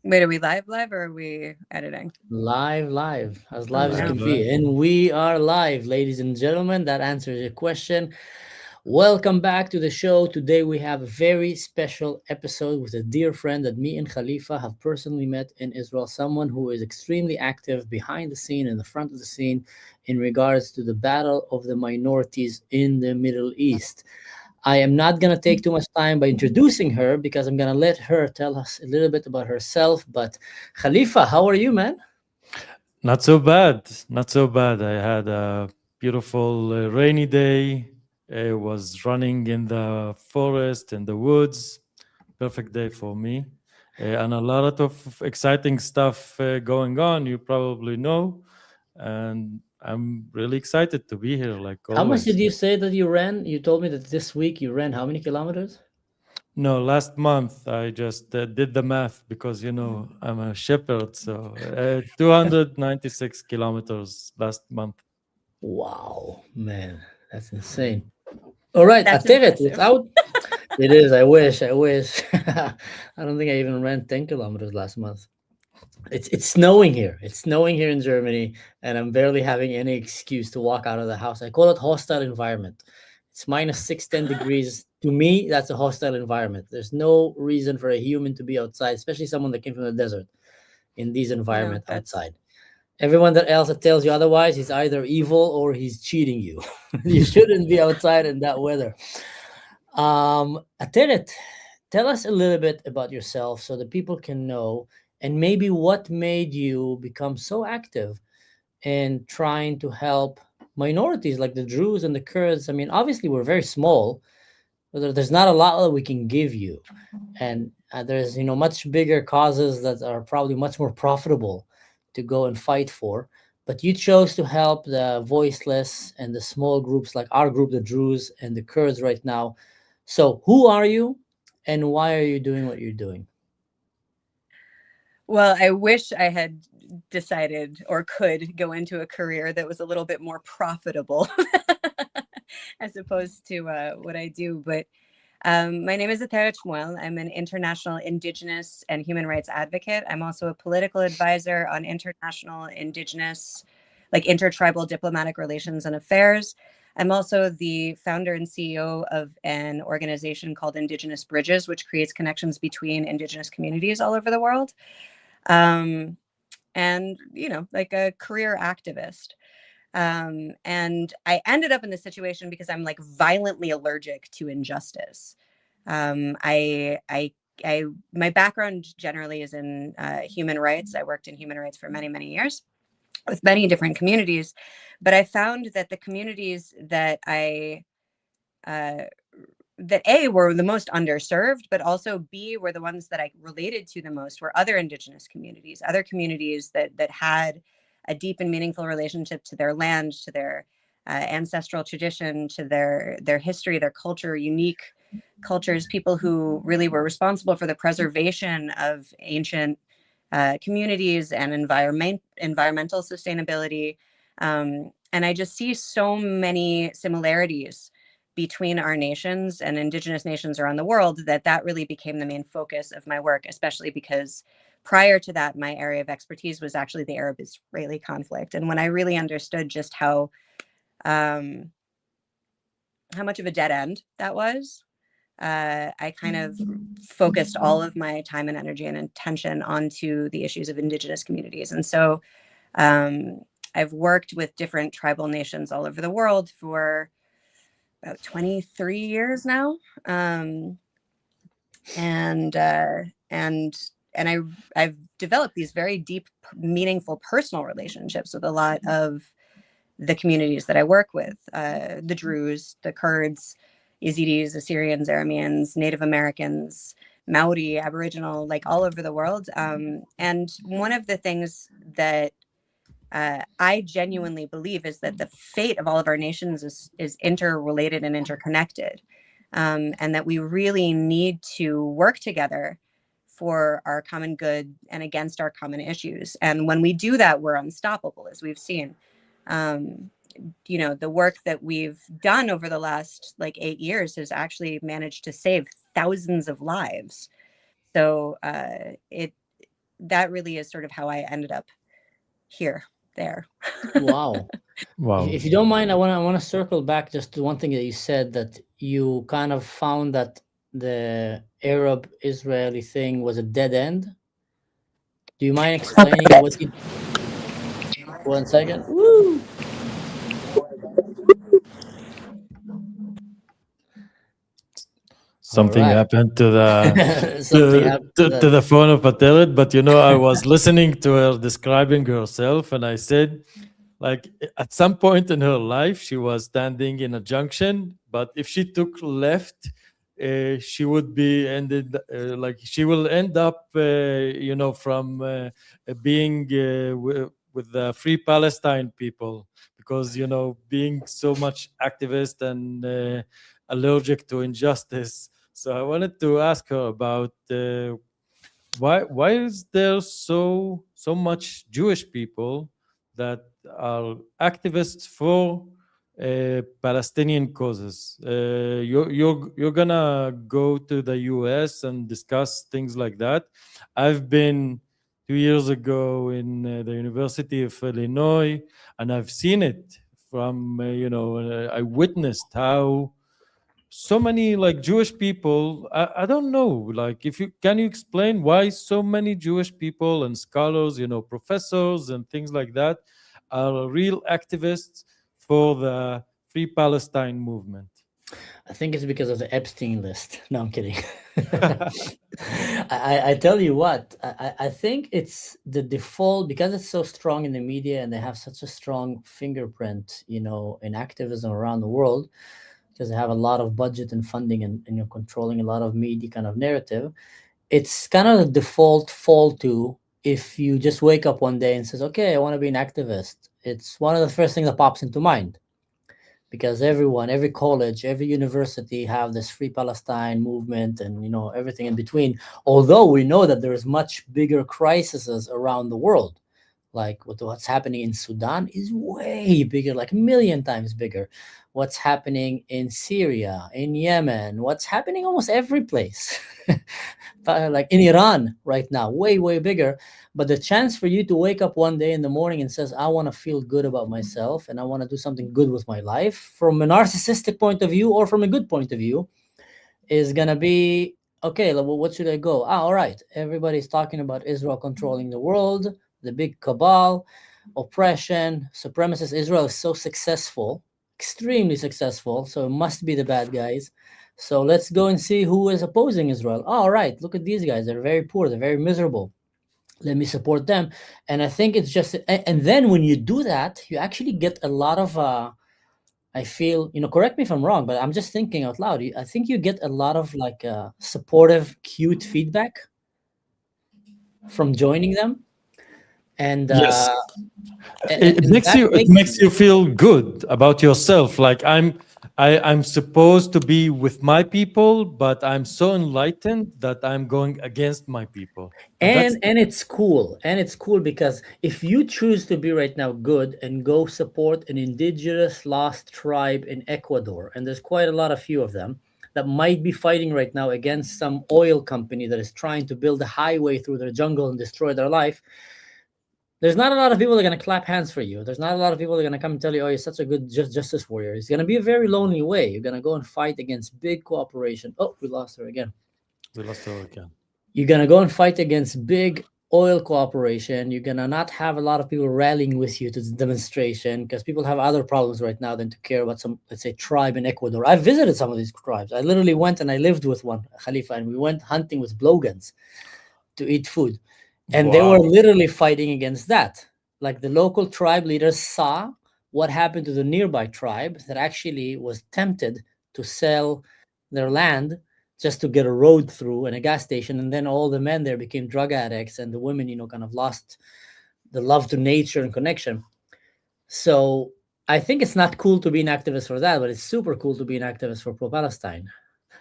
Wait, are we live or are we editing? Live, as Oh, live as wow. can be. And we are live, ladies and gentlemen. That answers your question. Welcome back to the show. Today we have a very special episode with a dear friend that me and Khalifa have personally met in Israel, someone who is extremely active behind the scene and the front of the scene in regards to the battle of the minorities in the Middle East. I am not going to take too much time by introducing her because I'm going to let her tell us a little bit about herself. But Khalifa, how are you, man? Not so bad. Not so bad. I had a beautiful rainy day. I was running in the forest, in the woods. Perfect day for me. And a lot of exciting stuff going on, you probably know. And I'm really excited to be here, like How much always. did you say that you ran? You told me that this week you ran how many kilometers? No, last month I just did the math because, I'm a shepherd. So 296 kilometers last month. Wow, man, that's insane. All right, That's Ateret, impressive. without it is. I wish. I don't think I even ran 10 kilometers last month. It's snowing here. It's snowing here in Germany, and I'm barely having any excuse to walk out of the house. I call it hostile environment. It's minus 6, 10 degrees. To me, that's a hostile environment. There's no reason for a human to be outside, especially someone that came from the desert in these No, environment that's outside. Everyone that else that tells you otherwise, he's either evil or he's cheating you. You shouldn't be outside in that weather. Ateret, tell us a little bit about yourself so that people can know, and maybe what made you become so active in trying to help minorities like the Druze and the Kurds. I mean, obviously we're very small, but there's not a lot that we can give you, and there's much bigger causes that are probably much more profitable to go and fight for. But you chose to help the voiceless and the small groups like our group, the Druze and the Kurds, right now. So, who are you, and why are you doing what you're doing? well, I wish I had decided or could go into a career that was a little bit more profitable as opposed to what I do. But my name is Ateret Shmuel. I'm an international Indigenous and human rights advocate. I'm also a political advisor on international Indigenous, like intertribal diplomatic relations and affairs. I'm also the founder and CEO of an organization called Indigenous Bridges, which creates connections between Indigenous communities all over the world. And, like a career activist. And I ended up in this situation because I'm like violently allergic to injustice. I my background generally is in human rights. I worked in human rights for many, many years with many different communities, but I found that the communities that uh, that A, were the most underserved, but also B, were the ones that I related to the most, were other Indigenous communities, other communities that had a deep and meaningful relationship to their land, to their ancestral tradition, to their history, their culture, unique cultures, people who really were responsible for the preservation of ancient communities and environmental sustainability. And I just see so many similarities between our nations and Indigenous nations around the world that really became the main focus of my work, especially because prior to that, my area of expertise was actually the Arab-Israeli conflict. And when I really understood just how much of a dead end that was, I kind of focused all of my time and energy and attention onto the issues of Indigenous communities. And so I've worked with different tribal nations all over the world for about 23 years now. And I've developed these very deep, meaningful personal relationships with a lot of the communities that I work with, the Druze, the Kurds, Yazidis, Assyrians, Arameans, Native Americans, Maori, Aboriginal, like all over the world. And one of the things that I genuinely believe is that the fate of all of our nations is interrelated and interconnected, and that we really need to work together for our common good and against our common issues. And when we do that, we're unstoppable, as we've seen. The work that we've done over the last like 8 years has actually managed to save thousands of lives. So that really is sort of how I ended up here, there. Wow. Wow. If you don't mind, I want to circle back just to one thing that you said, that you kind of found that the Arab Israeli thing was a dead end. Do you mind explaining what you? 1 second. Woo! Something right. happened to the Something happened to to that. the phone of Ateret, but I was listening to her describing herself, and I said, like, at some point in her life, she was standing in a junction, but if she took left, she would be ended like she will end up, from being with the Free Palestine people, because being so much activist and allergic to injustice. So I wanted to ask her about why is there so much Jewish people that are activists for Palestinian causes. You're gonna go to the U.S. and discuss things like that. I've been 2 years ago in the University of Illinois, and I've seen it from I witnessed how so many like Jewish people. I don't know, like, if you can you explain why so many Jewish people and scholars, professors and things like that, are real activists for the Free Palestine movement. I think it's because of the Epstein list. No, I'm kidding. I tell you what, I think it's the default, because it's so strong in the media and they have such a strong fingerprint, in activism around the world, because they have a lot of budget and funding, and you're controlling a lot of media kind of narrative. It's kind of the default fall to, if you just wake up one day and says, okay, I want to be an activist, it's one of the first things that pops into mind, because every college, every university have this Free Palestine movement, and everything in between. Although we know that there's much bigger crises around the world, like what's happening in Sudan is way bigger, like a million times bigger. What's happening in Syria, in Yemen, what's happening almost every place, like in Iran right now, way bigger. But the chance for you to wake up one day in the morning and says, I want to feel good about myself and I want to do something good with my life, from a narcissistic point of view or from a good point of view, is gonna be, okay, well, what should I go? All right, everybody's talking about Israel controlling the world, the big cabal, oppression, supremacist. Israel is so successful, extremely successful, so it must be the bad guys. So let's go and see who is opposing Israel. All right, look at these guys. They're very poor. They're very miserable. Let me support them. And I think it's just, and then when you do that, you actually get a lot of, I feel, correct me if I'm wrong, but I'm just thinking out loud. I think you get a lot of like supportive, cute feedback from joining them. And Yes, it and makes that you it makes, makes you feel good about yourself. Like I'm supposed to be with my people, but I'm so enlightened that I'm going against my people, and that's and it's cool. And it's cool because if you choose to be right now good and go support an indigenous lost tribe in Ecuador, and there's quite a lot of few of them that might be fighting right now against some oil company that is trying to build a highway through their jungle and destroy their life, there's not a lot of people that are going to clap hands for you. There's not a lot of people that are going to come and tell you, oh, you're such a good justice warrior. It's going to be a very lonely way. You're going to go and fight against big cooperation. Oh, we lost her again. we lost our again. You're going to go and fight against big oil cooperation. You're going to not have a lot of people rallying with you to the demonstration, because people have other problems right now than to care about some, let's say, tribe in Ecuador. I visited some of these tribes. I literally went and I lived with one, Khalifa, and we went hunting with blowguns to eat food. And they were Wow. literally fighting against that. Like the local tribe leaders saw what happened to the nearby tribe that actually was tempted to sell their land just to get a road through and a gas station. And then all the men there became drug addicts, and the women, kind of lost the love to nature and connection. So I think it's not cool to be an activist for that, but it's super cool to be an activist for pro-Palestine.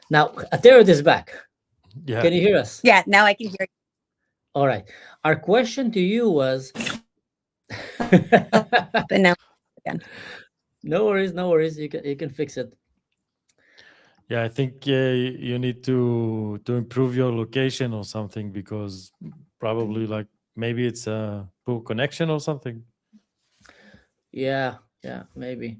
Now, Ateret is back. Yeah. Can you hear us? Yeah, now I can hear you. All right. Our question to you was But now again. no worries. You can fix it. Yeah, I think you need to improve your location or something, because Probably like maybe it's a poor connection or something. Yeah, maybe.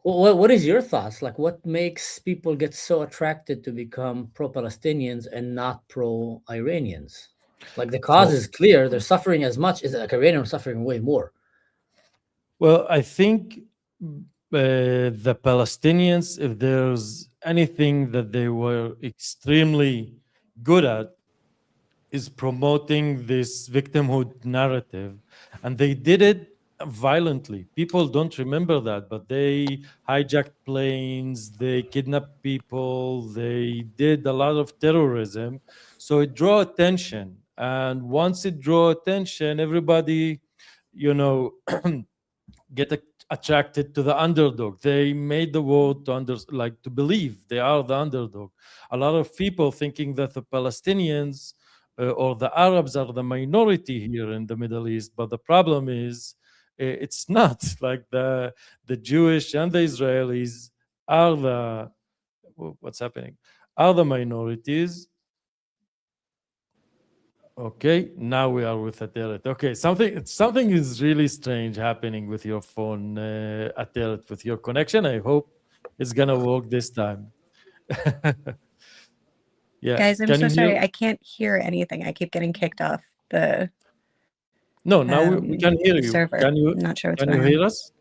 What is your thoughts? Like, what makes people get so attracted to become pro-Palestinians and not pro-Iranians? Like, the cause For is clear; they're suffering as much as like Iranians are suffering way more. Well, I think the Palestinians, if there's anything that they were extremely good at, is promoting this victimhood narrative. And they did it violently. People don't remember that, but they hijacked planes, they kidnapped people, they did a lot of terrorism. So it drew attention. And once it drew attention, everybody, you know, attracted to the underdog. They made the world to believe they are the underdog. A lot of people thinking that the Palestinians or the Arabs are the minority here in the Middle East, but the problem is it's not. Like the Jewish and the Israelis are the what's happening are the minorities. Okay, now we are with Ateret. Okay, something is really strange happening with your phone, Ateret, with your connection. I hope it's gonna work this time. Yeah, Guys, I'm can so you hear? sorry. I can't hear anything. I keep getting kicked off No, now we can hear the you. server. I'm not sure what's Can you going on. hear us?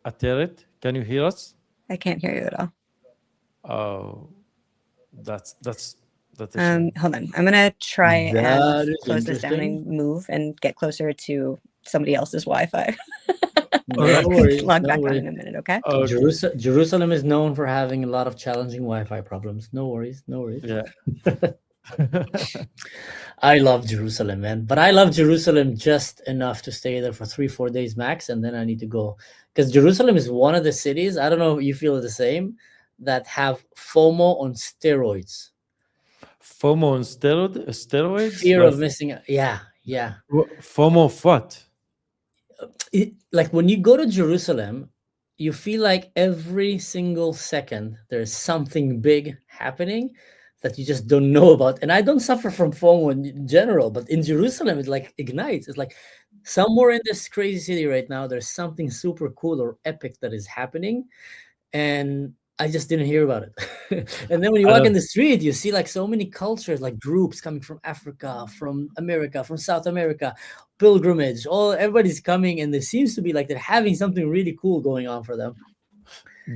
Ateret, can you hear us? I can't hear you at all. Oh, that's a shame. Hold on. I'm gonna try and That is close this down interesting. and move and get closer to somebody else's Wi-Fi. No Alright. worries. Log No back on worries. in a minute, okay? Okay. Jerusalem is known for having a lot of challenging Wi-Fi problems. No worries. No worries. Yeah. I love Jerusalem, man. But I love Jerusalem just enough to stay there for 3-4 days max, and then I need to go. Because Jerusalem is one of the cities, I don't know if you feel the same, that have FOMO on steroids. FOMO on steroids? Fear Like of missing out. Yeah. FOMO of what? Like when you go to Jerusalem, you feel like every single second there's something big happening that you just don't know about. And I don't suffer from FOMO in general, but in Jerusalem, it like ignites. It's like somewhere in this crazy city right now, there's something super cool or epic that is happening. And I just didn't hear about it. And then when you I walk in don't the street, you see like so many cultures, like groups coming from Africa, from America, from South America, pilgrimage, everybody's coming, and there seems to be like they're having something really cool going on for them.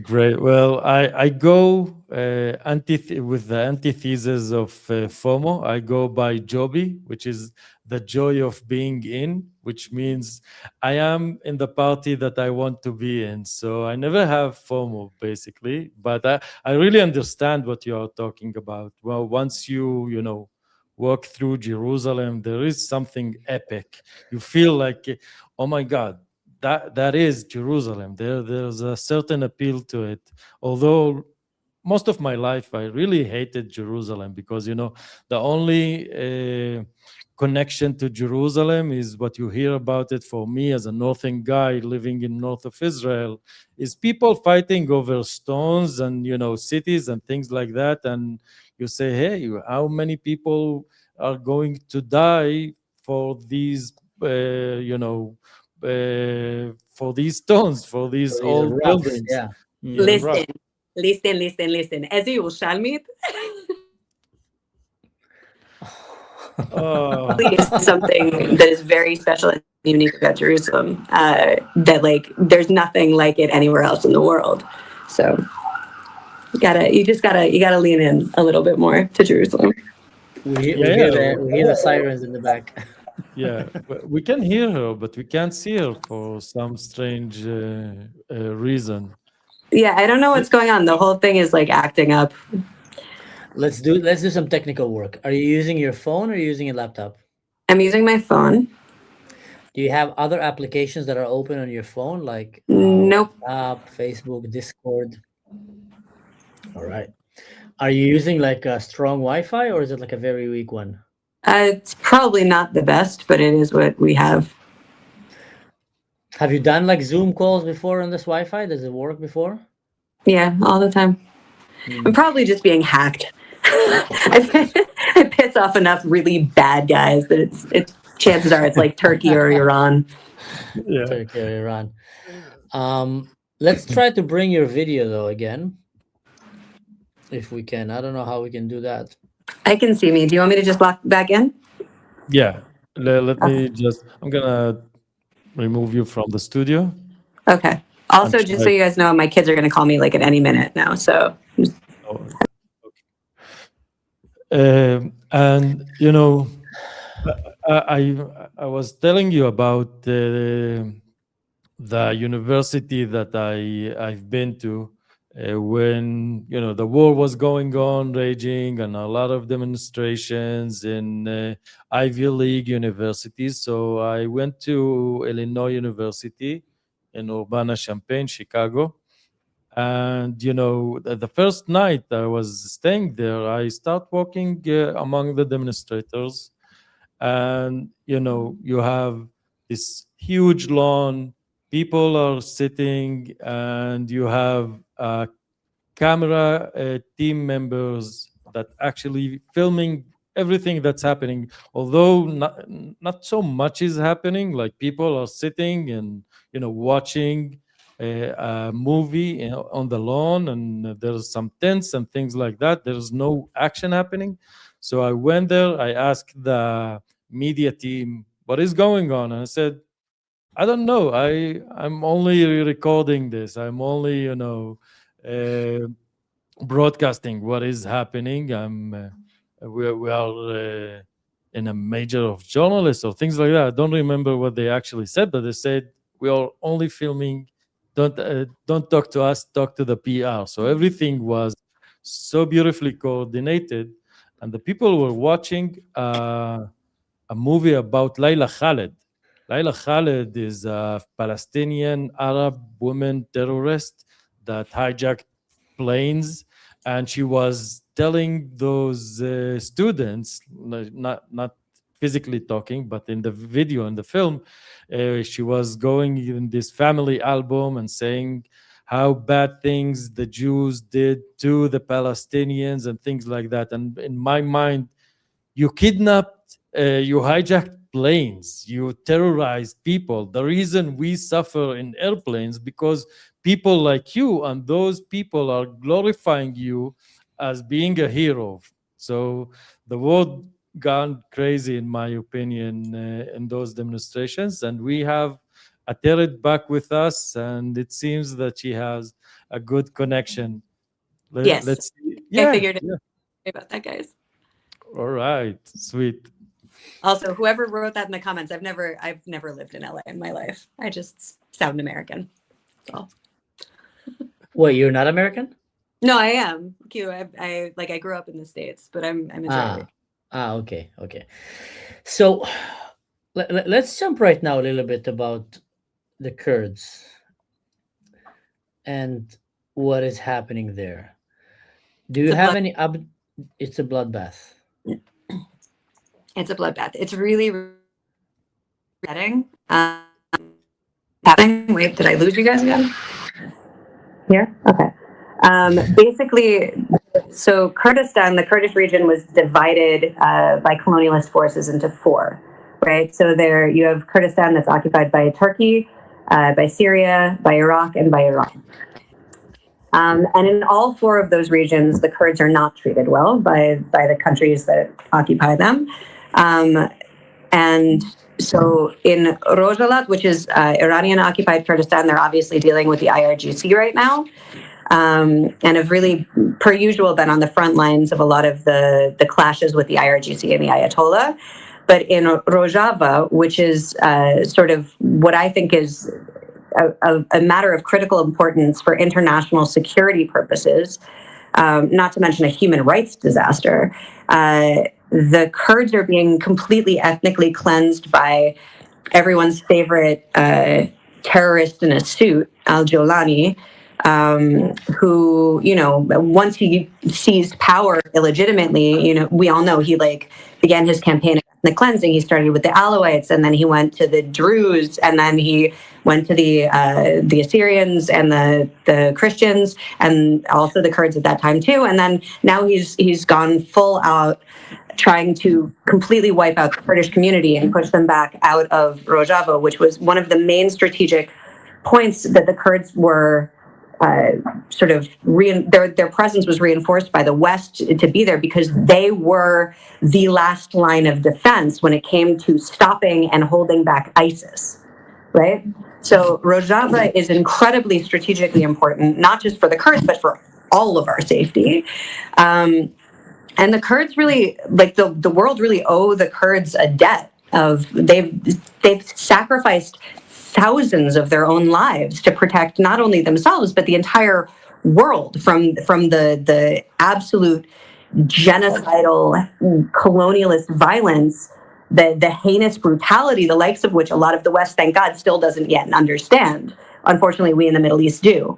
Great. Well, I go with the antithesis of FOMO. I go by Joby, which is the joy of being in, which means I am in the party that I want to be in. So I never have FOMO, basically. But I really understand what you are talking about. Well, once you walk through Jerusalem, there is something epic. You feel like, oh my God, that is Jerusalem. There's a certain appeal to it. Although most of my life I really hated Jerusalem because the only connection to Jerusalem is what you hear about it. For me, as a northern guy living in north of Israel, is people fighting over stones and cities and things like that. And you say, hey, how many people are going to die for these for these stones, for these For these old rocks, buildings? yeah. Yeah, rough. Listen. As you Shalmit, Oh, is something that is very special and unique about Jerusalem. That like there's nothing like it anywhere else in the world. So you gotta lean in a little bit more to Jerusalem. We yeah, hear the sirens in the back. yeah. We can hear her, but we can't see her for some strange reason. Yeah, I don't know what's going on. The whole thing is like acting up. Let's do some technical work. Are you using your phone or are you using a laptop? I'm using my phone. Do you have other applications that are open on your phone, like Nope. WhatsApp, Facebook, Discord? All right. Are you using like a strong Wi-Fi or is it like a very weak one? It's probably not the best, but it is what we have. Have you done like Zoom calls before on this Wi-Fi? Does it work before? Yeah, all the time. I'm probably just being hacked. I piss off enough really bad guys that it's chances are it's like Turkey or Iran. Yeah. Turkey or Iran. Let's try to bring your video though again, if we can. I don't know how we can do that. I can see me. Do you want me to just log back in? Yeah. Let me just. I'm gonna remove you from the studio. Okay. Also, And just so you guys know, my kids are going to call me like at any minute now. So Oh, and you know, I was telling you about the university that I've been to when the war was going on, raging, and a lot of demonstrations in Ivy League universities. So I went to Illinois University in Urbana-Champaign, Chicago. And the first night I was staying there, I start walking among the demonstrators, and you have this huge lawn, people are sitting, and you have camera team members that actually filming everything that's happening, although not so much is happening. Like, people are sitting and watching a movie on the lawn, and there's some tents and things like that. There's no action happening. So I went there, I asked the media team what is going on, and I said, I don't know. I'm only recording this. I'm only uh, broadcasting what is happening. We are in a major of journalists or things like that. I don't remember what they actually said, but they said we are only filming. Don't talk to us. Talk to the PR. So everything was so beautifully coordinated, and the people were watching a movie about Layla Khaled. Layla Khaled is a Palestinian Arab woman terrorist that hijacked planes, and she was telling those students, not physically talking, but in the video, in the film, she was going in this family album and saying how bad things the Jews did to the Palestinians and things like that. And in my mind, you kidnapped, you hijacked planes, you terrorized people. The reason we suffer in airplanes because people like you and those people are glorifying you as being a hero. So the world gone crazy, in my opinion, in those demonstrations. And we have Ateret back with us, and it seems that she has a good connection. yes, Let's see. I Yeah, figured yeah. about that, guys. All right, sweet. Also, whoever wrote that in the comments, I've never lived in LA in my life. I just sound American. That's all. Wait, you're not American? No, I am. Q. I grew up in the States, but I'm Israeli. Okay. So let's jump right now a little bit about the Kurds and what is happening there. Do you have any it's a bloodbath. It's a bloodbath. It's really upsetting. Happening. Wait, did I lose you guys again? Here? Okay. Basically, so Kurdistan, the Kurdish region, was divided by colonialist forces into four, right? So there you have Kurdistan that's occupied by Turkey, by Syria, by Iraq, and by Iran. And in all four of those regions, the Kurds are not treated well by the countries that occupy them. And so in Rojava, which is Iranian-occupied Kurdistan, they're obviously dealing with the IRGC right now, and have really, per usual, been on the front lines of a lot of the clashes with the IRGC and the Ayatollah. But in Rojava, which is sort of what I think is a matter of critical importance for international security purposes, not to mention a human rights disaster, the Kurds are being completely ethnically cleansed by everyone's favorite terrorist in a suit, al-Jolani, who, once he seized power illegitimately, we all know he began his campaign of the cleansing. He started with the Alawites, and then he went to the Druze, and then he went to the Assyrians and the Christians, and also the Kurds at that time too. And then now he's gone full out, trying to completely wipe out the Kurdish community and push them back out of Rojava, which was one of the main strategic points that the Kurds were their presence was reinforced by the West to be there, because they were the last line of defense when it came to stopping and holding back ISIS, right? So Rojava is incredibly strategically important, not just for the Kurds, but for all of our safety. And the Kurds really, like the world really owe the Kurds a debt of they've sacrificed thousands of their own lives to protect not only themselves but the entire world from the absolute genocidal colonialist violence, the heinous brutality, the likes of which a lot of the West, thank God, still doesn't yet understand. Unfortunately, we in the Middle East do.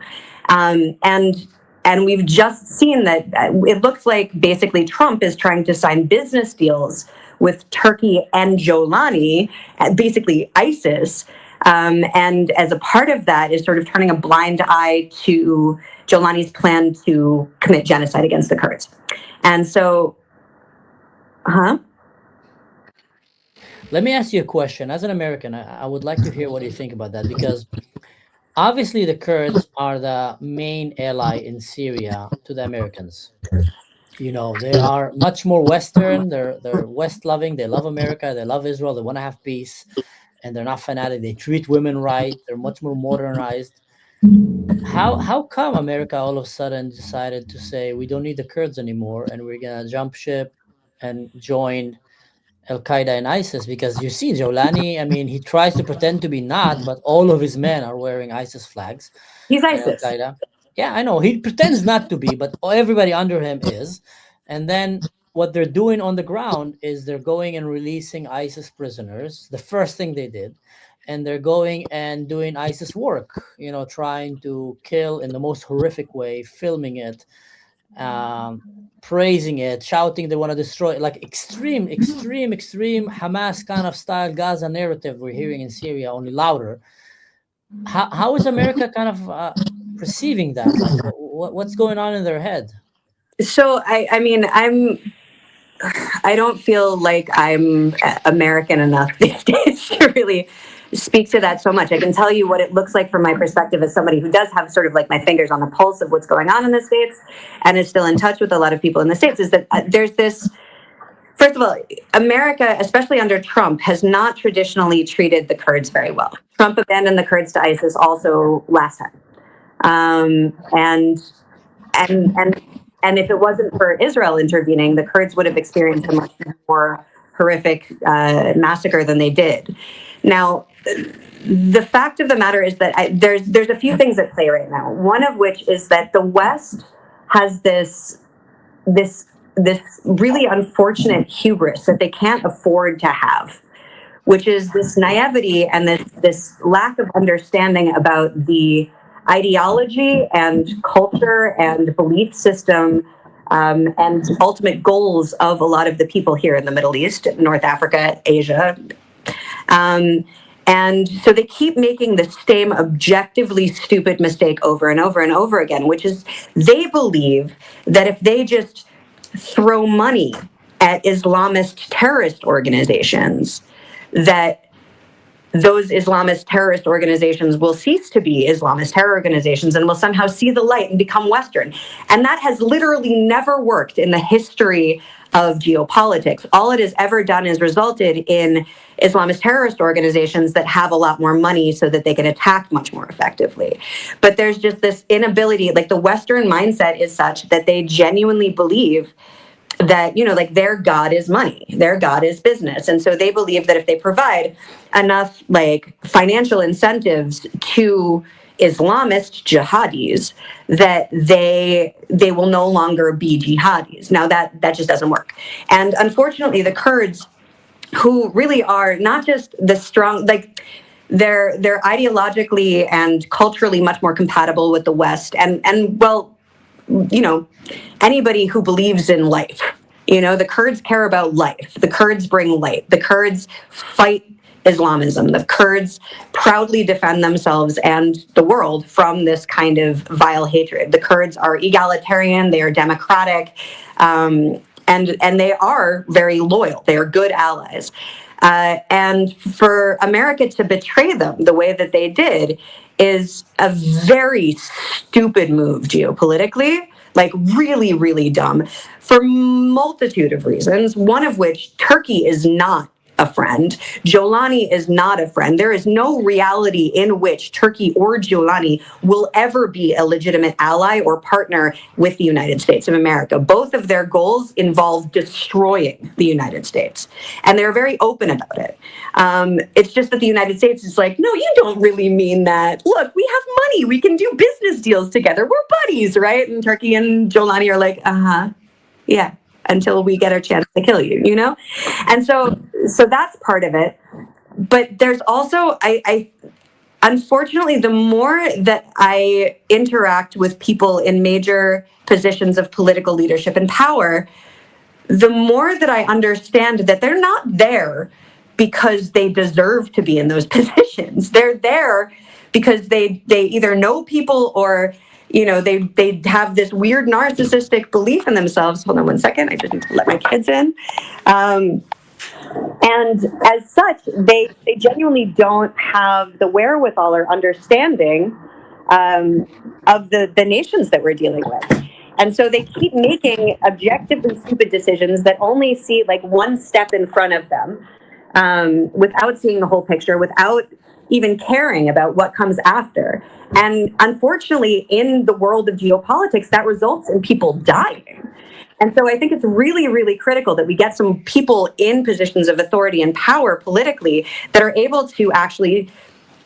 And we've just seen that it looks like basically Trump is trying to sign business deals with Turkey and Jolani, basically ISIS. And as a part of that is sort of turning a blind eye to Jolani's plan to commit genocide against the Kurds. And so, Let me ask you a question. As an American, I would like to hear what you think about that, because obviously the Kurds are the main ally in Syria to the Americans. You know, they are much more Western. They're West-loving. They love America. They love Israel. They want to have peace, and they're not fanatic. They treat women right. They're much more modernized. How come America all of a sudden decided to say we don't need the Kurds anymore and we're gonna jump ship and join Al-Qaeda and ISIS? Because you see Jolani, I mean, he tries to pretend to be not, but all of his men are wearing ISIS flags. He's ISIS. Al-Qaeda. Yeah, I know. He pretends not to be, but everybody under him is. And then what they're doing on the ground is they're going and releasing ISIS prisoners, the first thing they did. And they're going and doing ISIS work, you know, trying to kill in the most horrific way, filming it, praising it, shouting they want to destroy it, like extreme Hamas kind of style Gaza narrative we're hearing in Syria, only louder. How is America kind of perceiving that? Like, what's going on in their head? So I mean, I don't feel like I'm American enough these days to really speak to that so much. I can tell you what it looks like from my perspective as somebody who does have sort of like my fingers on the pulse of what's going on in the States and is still in touch with a lot of people in the States, is that there's this, first of all, America, especially under Trump, has not traditionally treated the Kurds very well. Trump abandoned the Kurds to ISIS also last time. And if it wasn't for Israel intervening, the Kurds would have experienced a much more horrific massacre than they did. Now, the fact of the matter is that there's a few things at play right now. One of which is that the West has this really unfortunate hubris that they can't afford to have, which is this naivety and this lack of understanding about the ideology and culture and belief system and ultimate goals of a lot of the people here in the Middle East, North Africa, Asia. And so they keep making the same objectively stupid mistake over and over and over again, which is they believe that if they just throw money at Islamist terrorist organizations, that those Islamist terrorist organizations will cease to be Islamist terror organizations and will somehow see the light and become Western. And that has literally never worked in the history of geopolitics. All it has ever done is resulted in Islamist terrorist organizations that have a lot more money so that they can attack much more effectively. But there's just this inability, like the Western mindset is such that they genuinely believe that, you know, like their God is money, their God is business. And so they believe that if they provide enough like financial incentives to Islamist jihadis, that they will no longer be jihadis. Now that just doesn't work. And unfortunately, the Kurds, who really are not just the strong, like they're ideologically and culturally much more compatible with the West. And well, you know, anybody who believes in life You know, the Kurds care about life. The Kurds bring light. The Kurds fight Islamism. The Kurds proudly defend themselves and the world from this kind of vile hatred. The Kurds are egalitarian. They are democratic. And they are very loyal. They are good allies. And for America to betray them the way that they did is a very stupid move geopolitically, like really, really dumb, for multitude of reasons, one of which Turkey is not a friend. Jolani is not a friend. There is no reality in which Turkey or Jolani will ever be a legitimate ally or partner with the United States of America. Both of their goals involve destroying the United States, and they're very open about it. It's just that the United States is like, no, you don't really mean that. Look, we have money. We can do business deals together. We're buddies, right? And Turkey and Jolani are like, yeah, until we get our chance to kill you, you know? And so that's part of it. But there's also, I unfortunately, the more that I interact with people in major positions of political leadership and power, the more that I understand that they're not there because they deserve to be in those positions. They're there because they either know people or, you know, they have this weird narcissistic belief in themselves. Hold on one second. I just need to let my kids in. And as such, they genuinely don't have the wherewithal or understanding of the nations that we're dealing with. And so they keep making objectively stupid decisions that only see like one step in front of them, without seeing the whole picture, without even caring about what comes after. And unfortunately, in the world of geopolitics, that results in people dying. And so I think it's really, really critical that we get some people in positions of authority and power politically that are able to actually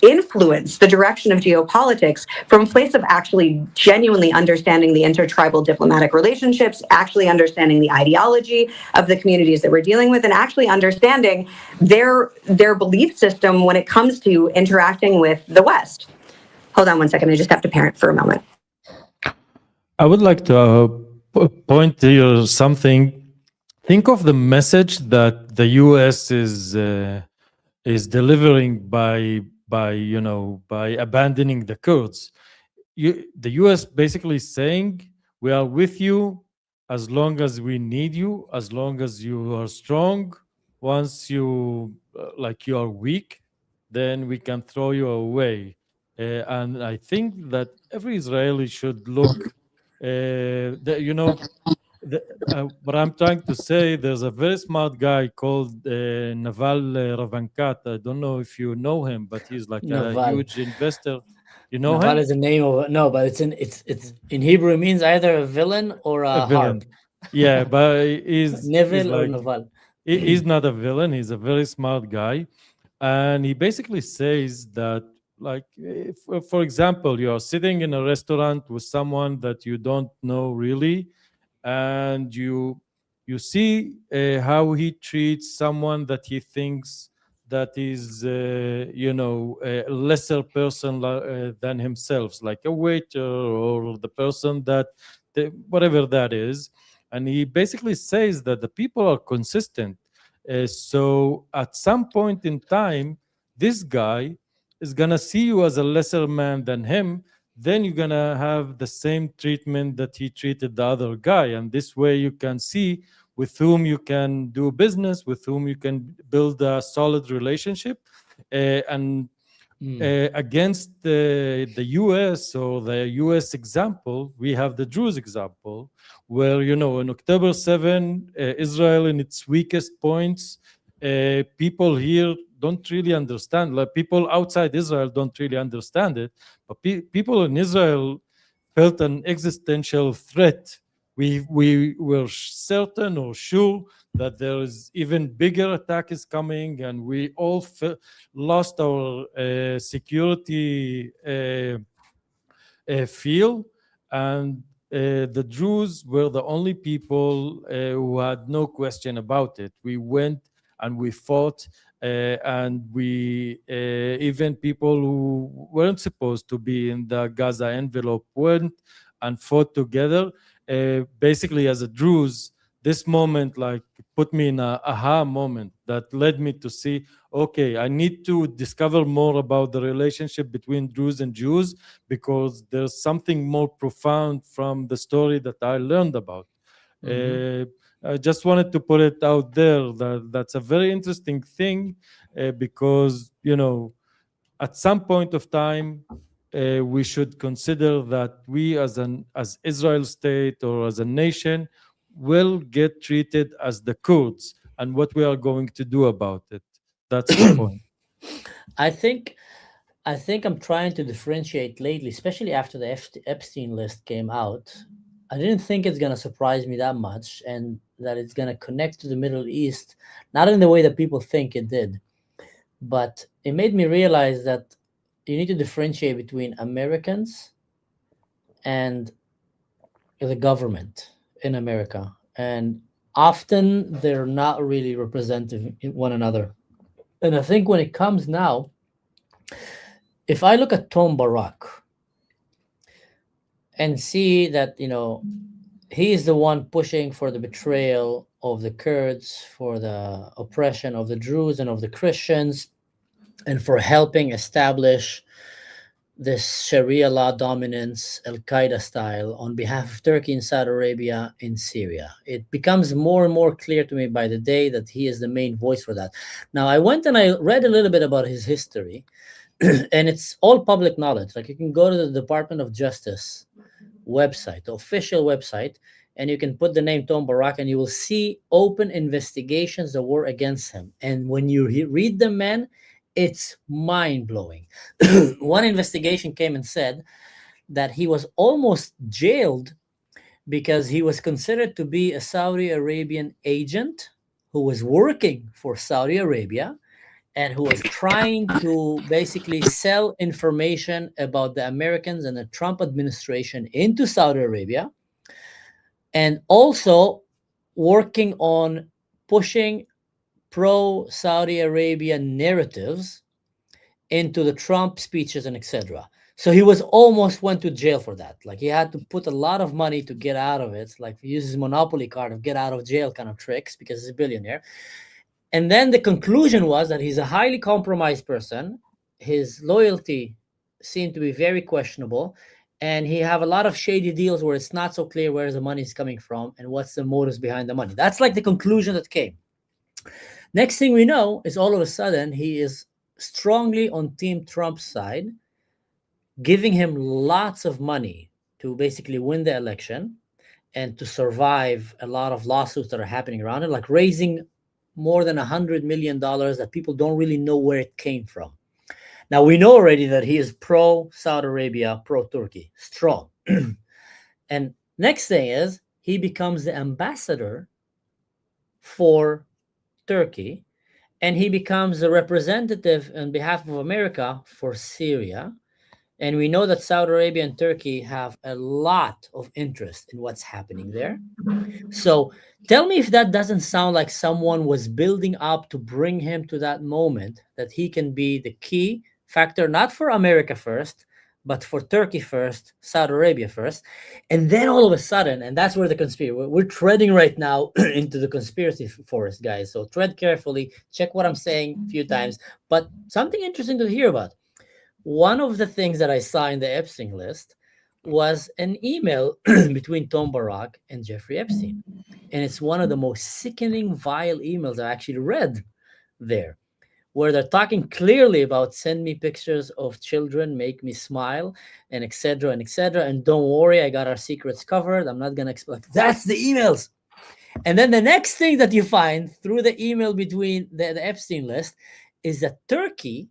influence the direction of geopolitics from a place of actually genuinely understanding the intertribal diplomatic relationships, actually understanding the ideology of the communities that we're dealing with, and actually understanding their belief system when it comes to interacting with the West. Hold on one second, I just have to parent for a moment. I would like to point to you something. Think of the message that the U.S. is delivering by abandoning the Kurds. The U.S. basically saying, we are with you as long as we need you, as long as you are strong. Once you you are weak, then we can throw you away. And I think that every Israeli should look. What I'm trying to say, there's a very smart guy called Naval Ravankat. I don't know if you know him, but he's like Naval. a huge investor. You know Naval him? is the name of no, but it's in Hebrew. It means either a villain or a villain. harp. Yeah, but he's Neville or like, Naval. he's not a villain. He's a very smart guy, and he basically says that, like, if, for example, you are sitting in a restaurant with someone that you don't know really, and you see how he treats someone that he thinks that is a lesser person than himself, like a waiter or the person that whatever that is. And he basically says that the people are consistent. So at some point in time, this guy is gonna see you as a lesser man than him, then you're gonna have the same treatment that he treated the other guy. And this way you can see with whom you can do business, with whom you can build a solid relationship. And against the US or the US example, we have the Druze example, where, on October 7, Israel in its weakest points, people here don't really understand, like people outside Israel don't really understand it, but people in Israel felt an existential threat. We were certain or sure that there is even bigger attack is coming, and we all lost our security feel. And the Druze were the only people who had no question about it. We went and we fought, and we even people who weren't supposed to be in the Gaza envelope went and fought together. Basically, as a Druze, this moment like put me in a aha moment that led me to see, okay, I need to discover more about the relationship between Druze and Jews, because there's something more profound from the story that I learned about. Mhm. I just wanted to put it out there that that's a very interesting thing, because at some point of time, we should consider that we as Israel state or as a nation will get treated as the Kurds, and what we are going to do about it. That's the point. I think I think I'm trying to differentiate lately, especially after the Epstein list came out. I didn't think it's going to surprise me that much and that it's going to connect to the Middle East, not in the way that people think it did, but it made me realize that you need to differentiate between Americans and the government in America. And often they're not really representative in one another. And I think when it comes now, if I look at Tom Barak and see that, he is the one pushing for the betrayal of the Kurds, for the oppression of the Druze and of the Christians, and for helping establish this Sharia law dominance, Al Qaeda style, on behalf of Turkey and Saudi Arabia in Syria. It becomes more and more clear to me by the day that he is the main voice for that. Now, I went and I read a little bit about his history, and it's all public knowledge. Like, you can go to the Department of Justice website, the official website, and you can put the name Tom Barak, and you will see open investigations that were against him. And when you read them, man, it's mind-blowing. One investigation came and said that he was almost jailed because he was considered to be a Saudi Arabian agent who was working for Saudi Arabia and who was trying to basically sell information about the Americans and the Trump administration into Saudi Arabia, and also working on pushing pro-Saudi Arabia narratives into the Trump speeches and etc. So he was almost went to jail for that. Like, he had to put a lot of money to get out of it. Like, he uses Monopoly card of get out of jail kind of tricks because he's a billionaire. And then the conclusion was that he's a highly compromised person. His loyalty seemed to be very questionable. And he have a lot of shady deals where it's not so clear where the money is coming from and what's the motives behind the money. That's like the conclusion that came. Next thing we know is all of a sudden he is strongly on Team Trump's side, giving him lots of money to basically win the election and to survive a lot of lawsuits that are happening around it, like raising more than $100 million that people don't really know where it came from. Now, we know already that he is pro-Saudi Arabia, pro-Turkey, strong. And next thing is he becomes the ambassador for Turkey, and he becomes the representative on behalf of America for Syria. And we know that Saudi Arabia and Turkey have a lot of interest in what's happening there. So tell me if that doesn't sound like someone was building up to bring him to that moment that he can be the key factor, not for America first, but for Turkey first, Saudi Arabia first. And then all of a sudden, and that's where the conspiracy, we're treading right now into the conspiracy forest, guys. So tread carefully, check what I'm saying a few times, but something interesting to hear about. One of the things that I saw in the Epstein list was an email between Tom Barak and Jeffrey Epstein. And it's one of the most sickening, vile emails I actually read there, where they're talking clearly about send me pictures of children, make me smile, and etc. and etc. And don't worry, I got our secrets covered. I'm not going to explain. That's the emails. And then the next thing that you find through the email between the Epstein list is that Turkey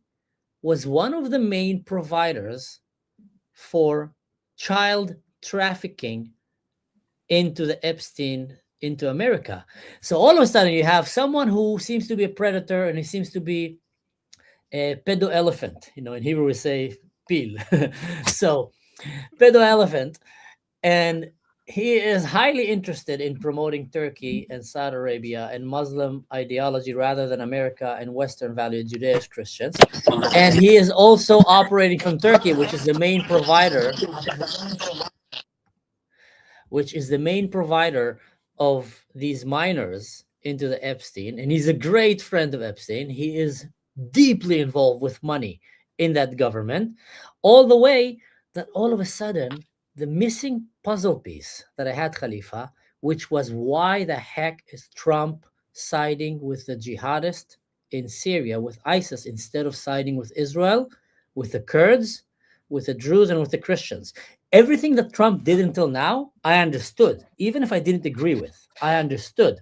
was one of the main providers for child trafficking into the Epstein, into America. So all of a sudden you have someone who seems to be a predator, and he seems to be a pedo elephant. In Hebrew we say pil. So pedo elephant, and he is highly interested in promoting Turkey and Saudi Arabia and Muslim ideology rather than America and Western valued Judaic Christians. And he is also operating from Turkey, which is the main provider of these minors into the Epstein, and he's a great friend of Epstein. He is deeply involved with money in that government, all the way that all of a sudden, the missing puzzle piece that I had, Khalifa, which was why the heck is Trump siding with the jihadists in Syria, with ISIS, instead of siding with Israel, with the Kurds, with the Druze, and with the Christians? Everything that Trump did until now, I understood. Even if I didn't agree with, I understood.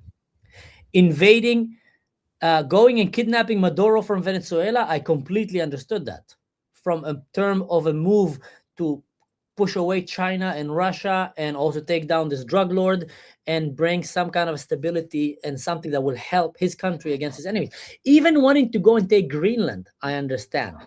Invading, going and kidnapping Maduro from Venezuela, I completely understood that. From a term of a move to push away China and Russia, and also take down this drug lord and bring some kind of stability and something that will help his country against his enemies. Even wanting to go and take Greenland, I understand.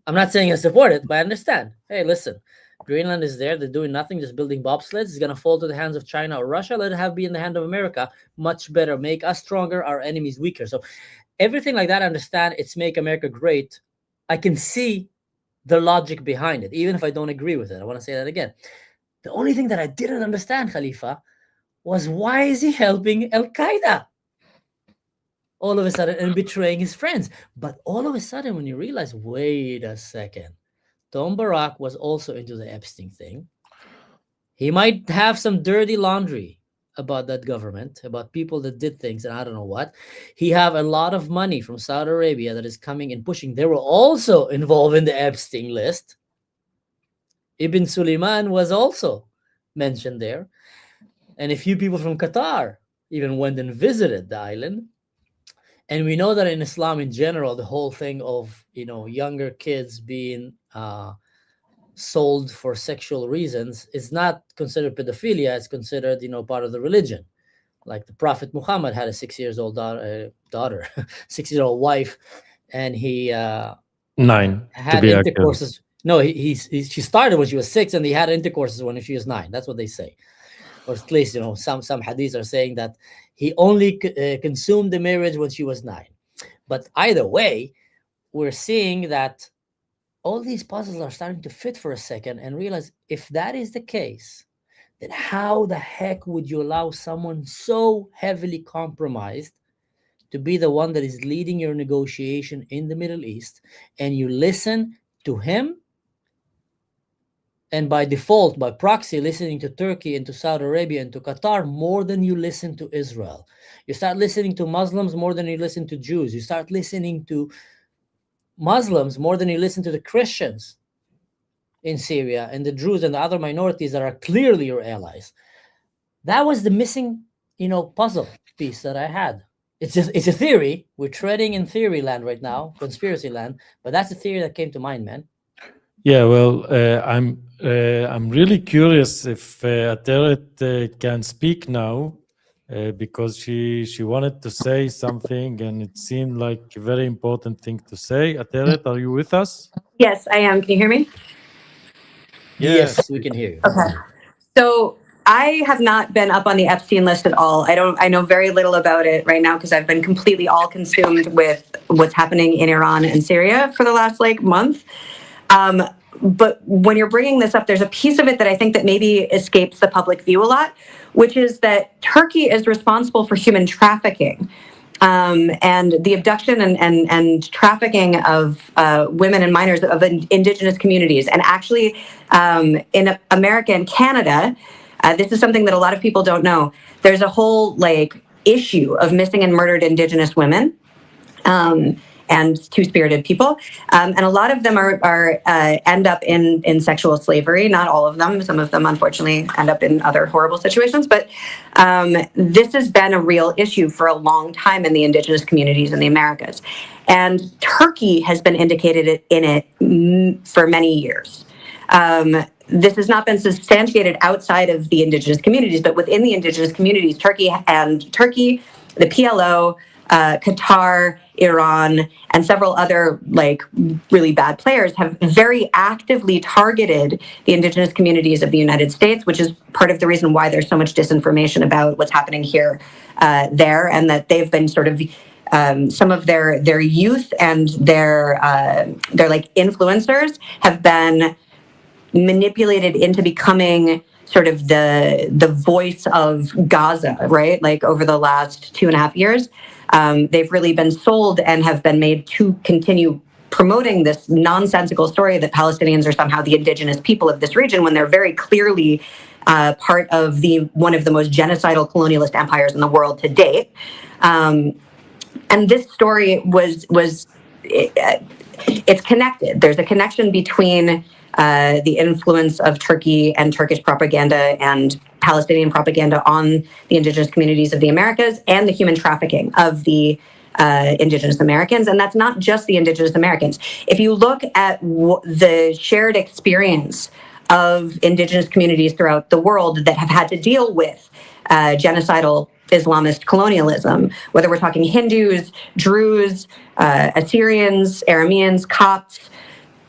I'm not saying I support it, but I understand. Hey, listen, Greenland is there. They're doing nothing, just building bobsleds. It's going to fall to the hands of China or Russia. Let it be in the hand of America. Much better. Make us stronger, our enemies weaker. So everything like that, I understand. It's make America great. I can see the logic behind it, even if I don't agree with it. I want to say that again. The only thing that I didn't understand, Khalifa, was why is he helping Al-Qaeda all of a sudden and betraying his friends? But all of a sudden, when you realize, wait a second, Tom Barak was also into the Epstein thing. He might have some dirty laundry about that government, about people that did things and I don't know what. He have a lot of money from Saudi Arabia that is coming and pushing. They were also involved in the Epstein list. Ibn Suleiman was also mentioned there. And a few people from Qatar even went and visited the island. And we know that in Islam in general, the whole thing of, younger kids being sold for sexual reasons is not considered pedophilia. It's considered, part of the religion. Like the Prophet Muhammad had a 6-year-old daughter, 6-year-old wife, and he 9 had intercourses. No, she started when she was 6, and he had intercourses when she was 9. That's what they say, or at least some hadiths are saying that he only consumed the marriage when she was 9. But either way, we're seeing that all these puzzles are starting to fit for a second, and realize if that is the case, then how the heck would you allow someone so heavily compromised to be the one that is leading your negotiation in the Middle East, and you listen to him, and by default, by proxy, listening to Turkey and to Saudi Arabia and to Qatar more than you listen to Israel? You start listening to Muslims more than you listen to Jews. You start listening to Muslims more than you listen to the Christians in Syria and the Druze and the other minorities that are clearly your allies. That was the missing, puzzle piece that I had. It's a theory. We're treading in theory land right now, conspiracy land, but that's the theory that came to mind, man. Yeah, well, I'm really curious if Ateret can speak now, because she wanted to say something, and it seemed like a very important thing to say. Ateret, are you with us? Yes, I am. Can you hear me? Yes, we can hear you. Okay. So I have not been up on the Epstein list at all. I know very little about it right now because I've been completely all consumed with what's happening in Iran and Syria for the last month. But when you're bringing this up, there's a piece of it that I think that maybe escapes the public view a lot, which is that Turkey is responsible for human trafficking. And the abduction and trafficking of women and minors of indigenous communities. And actually, in America and Canada, this is something that a lot of people don't know. There's a whole issue of missing and murdered indigenous women. And two-spirited people, and a lot of them are end up in sexual slavery. Not all of them. Some of them, unfortunately, end up in other horrible situations. But this has been a real issue for a long time in the indigenous communities in the Americas, and Turkey has been indicated in it for many years. This has not been substantiated outside of the indigenous communities, but within the indigenous communities, Turkey, the PLO, Qatar, Iran, and several other really bad players have very actively targeted the indigenous communities of the United States, which is part of the reason why there's so much disinformation about what's happening here, there, and that they've been sort of some of their youth and their influencers have been manipulated into becoming sort of the voice of Gaza, right? Like over the last 2.5 years, they've really been sold and have been made to continue promoting this nonsensical story that Palestinians are somehow the indigenous people of this region, when they're very clearly part of one of the most genocidal colonialist empires in the world to date. And this story was it's connected. There's a connection between the influence of Turkey and Turkish propaganda and Palestinian propaganda on the indigenous communities of the Americas, and the human trafficking of the indigenous Americans. And that's not just the indigenous Americans. If you look at the shared experience of indigenous communities throughout the world that have had to deal with genocidal Islamist colonialism, whether we're talking Hindus, Druze, Assyrians, Arameans, Copts,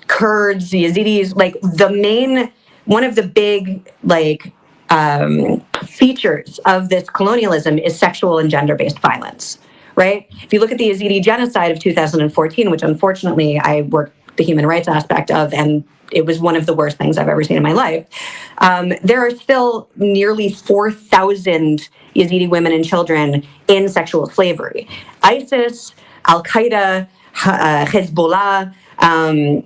Kurds, Yazidis, like one of the big features of this colonialism is sexual and gender-based violence, right? If you look at the Yazidi genocide of 2014, which unfortunately I worked the human rights aspect of, and it was one of the worst things I've ever seen in my life, there are still nearly 4,000 Yazidi women and children in sexual slavery. ISIS, Al-Qaeda, Hezbollah,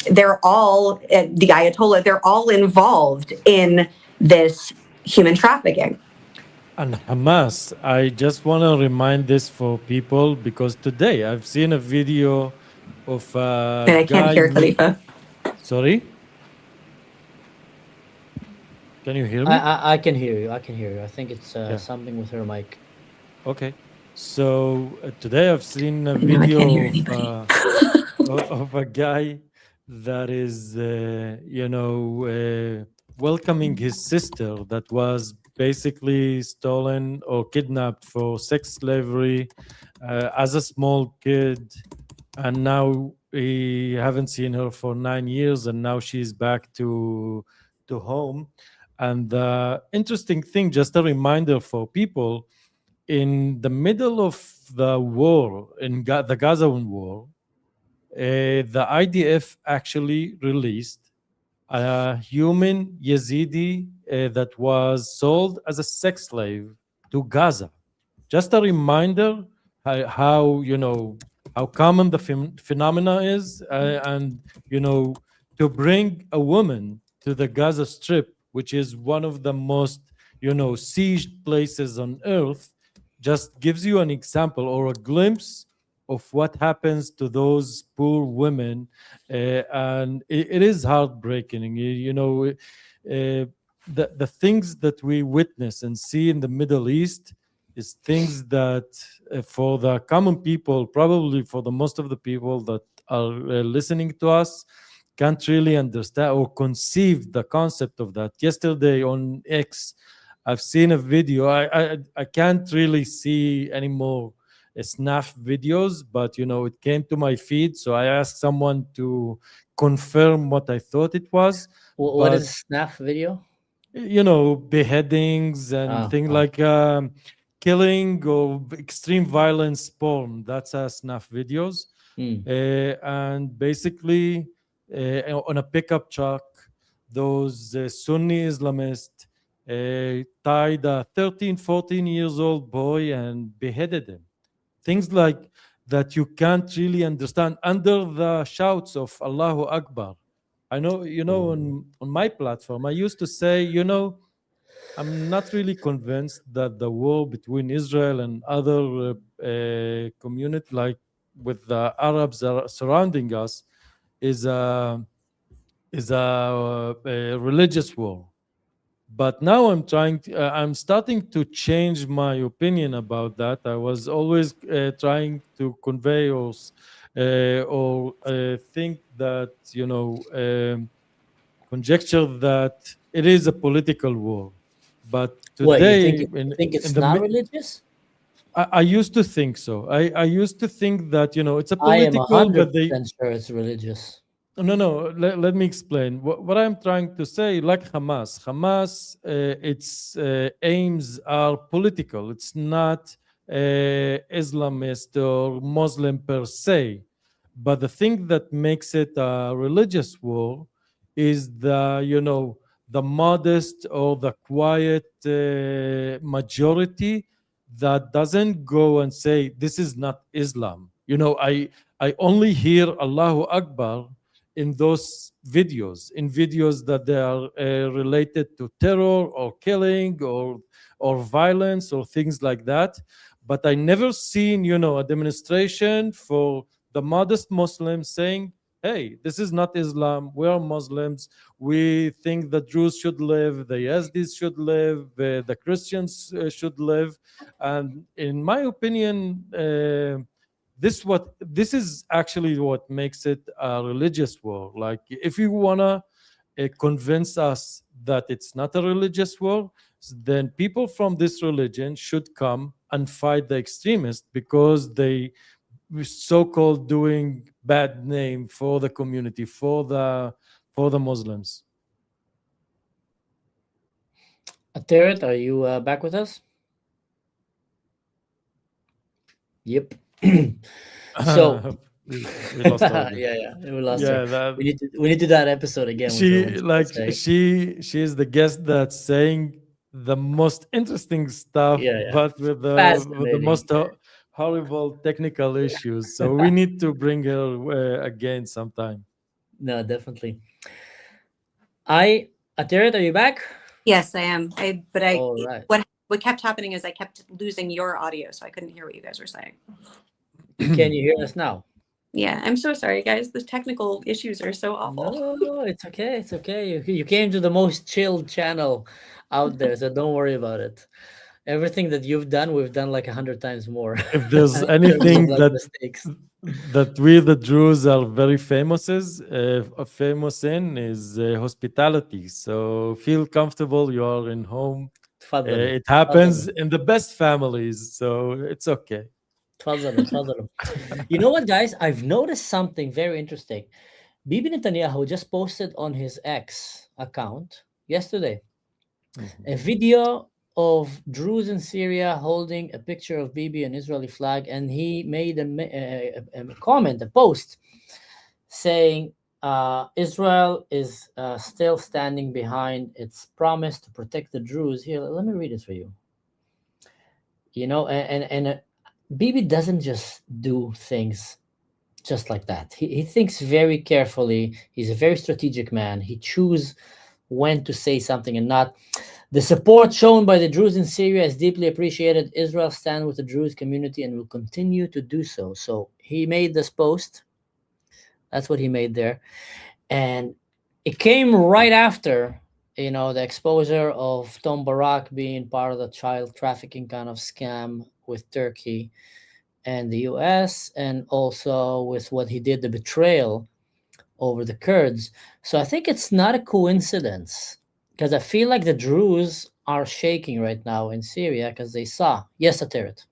they're all, the Ayatollah, they're all involved in this human trafficking. And Hamas, I just want to remind this for people, because today I've seen a video of a And I can't hear Khalifa. Sorry? Can you hear me? I can hear you. I can hear you. I think it's something with her mic. Okay. So today I've seen a I video can't hear anybody. of a guy that is, welcoming his sister that was basically stolen or kidnapped for sex slavery as a small kid. And now he haven't seen her for 9 years, and now she's back to home. And the interesting thing, just a reminder for people, in the middle of the war, in the Gazawan war, the IDF actually released a human Yazidi that was sold as a sex slave to Gaza. Just a reminder how common the phenomena is, and to bring a woman to the Gaza Strip, which is one of the most sieged places on earth, just gives you an example or a glimpse of what happens to those poor women, and it is heartbreaking. The things that we witness and see in the Middle East is things that for the common people, probably for the most of the people that are listening to us, can't really understand or conceive the concept of that. Yesterday on X, I've seen a video. I can't really see anymore snap videos, but it came to my feed, so I asked someone to confirm what I thought it was. What is a snap video? Beheadings and things like killing or extreme violence porn. That's a snap videos. And basically on a pickup truck, those Sunni Islamists tied a 13, 14 years old boy and beheaded him. Things like that you can't really understand under the shouts of Allahu Akbar. I know, on my platform, I used to say, I'm not really convinced that the war between Israel and other community, like with the Arabs surrounding us, is a religious war. But now I'm starting to change my opinion about that. I was always trying to convey or think that, conjecture that it is a political war. But today, you think it's not religious? I used to think so. I used to think that, it's a I am political, 100% sure it's religious. No. Let me explain. What I'm trying to say, like Hamas, its aims are political. It's not Islamist or Muslim per se. But the thing that makes it a religious war is the the modest or the quiet majority that doesn't go and say this is not Islam. I only hear Allahu Akbar in those videos, in videos that they are related to terror or killing or violence or things like that. But I never seen, a demonstration for the modest Muslims saying, "Hey, this is not Islam. We are Muslims. We think the Druze should live, the Yazidis should live, the Christians should live." And in my opinion, this is actually what makes it a religious war. Like, if you wanna convince us that it's not a religious war, then people from this religion should come and fight the extremists because they so-called doing bad name for the community, for the Muslims. Ateret, are you back with us? Yep. So we lost her again. yeah, we lost Yeah, her. that We need to do that episode again with her. she When she like was saying, she is the guest that's saying the most interesting stuff, yeah, but with the fascinating. most horrible technical issues. So we need to bring her again sometime. No, definitely. Ateret, are you back? Yes, I am. But All right. what kept happening is I kept losing your audio, so I couldn't hear what you guys were saying. Can you hear us now? Yeah, I'm so sorry, guys. The technical issues are so awful. No, it's okay. It's okay. You came to the most chilled channel out there, so don't worry about it. Everything that you've done, we've done like 100 times more. If there's In terms of, anything like, mistakes. that we the Druze are very famous in is hospitality. So feel comfortable. You are in home. تفضلوا It happens in the best families, so it's okay. تفضلوا تفضلوا. You know what, guys? I've noticed something very interesting. Bibi Netanyahu just posted on his X account yesterday a video of Druze in Syria holding a picture of Bibi, an Israeli flag, and he made a comment, a post, saying Israel is still standing behind its promise to protect the Druze. Here, let me read it for you. And Bibi doesn't just do things just like that. He thinks very carefully. He's a very strategic man. He chooses when to say something and not. The support shown by the Druze in Syria is deeply appreciated. Israel stands with the Druze community and will continue to do so. So he made this post. That's what he made there. And it came right after, the exposure of Tom Barak being part of the child trafficking kind of scam with Turkey and the US, and also with what he did, the betrayal over the Kurds. So I think it's not a coincidence, because I feel like the Druze are shaking right now in Syria because they saw. Yes, Ateret.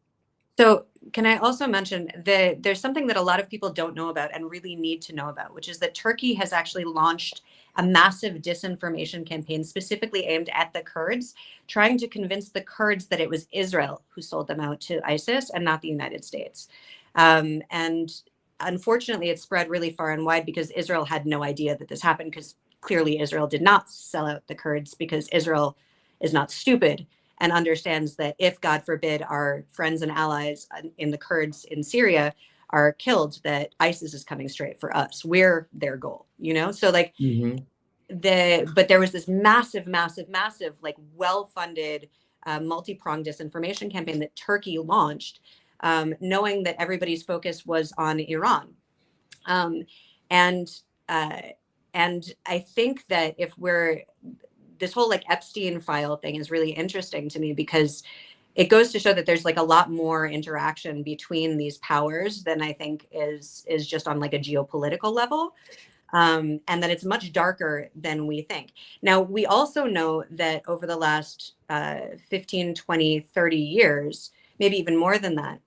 So can I also mention that there's something that a lot of people don't know about and really need to know about, which is that Turkey has actually launched a massive disinformation campaign specifically aimed at the Kurds, trying to convince the Kurds that it was Israel who sold them out to ISIS and not the United States. And unfortunately, it spread really far and wide because Israel had no idea that this happened, because clearly Israel did not sell out the Kurds, because Israel is not stupid and understands that if, God forbid, our friends and allies in the Kurds in Syria are killed, that ISIS is coming straight for us. We're their goal, So like but there was this massive, like well-funded, multi-pronged disinformation campaign that Turkey launched, knowing that everybody's focus was on Iran. And I think that this whole like Epstein file thing is really interesting to me, because it goes to show that there's like a lot more interaction between these powers than I think is just on like a geopolitical level. And that it's much darker than we think. Now, we also know that over the last 15, 20, 30 years, maybe even more than that,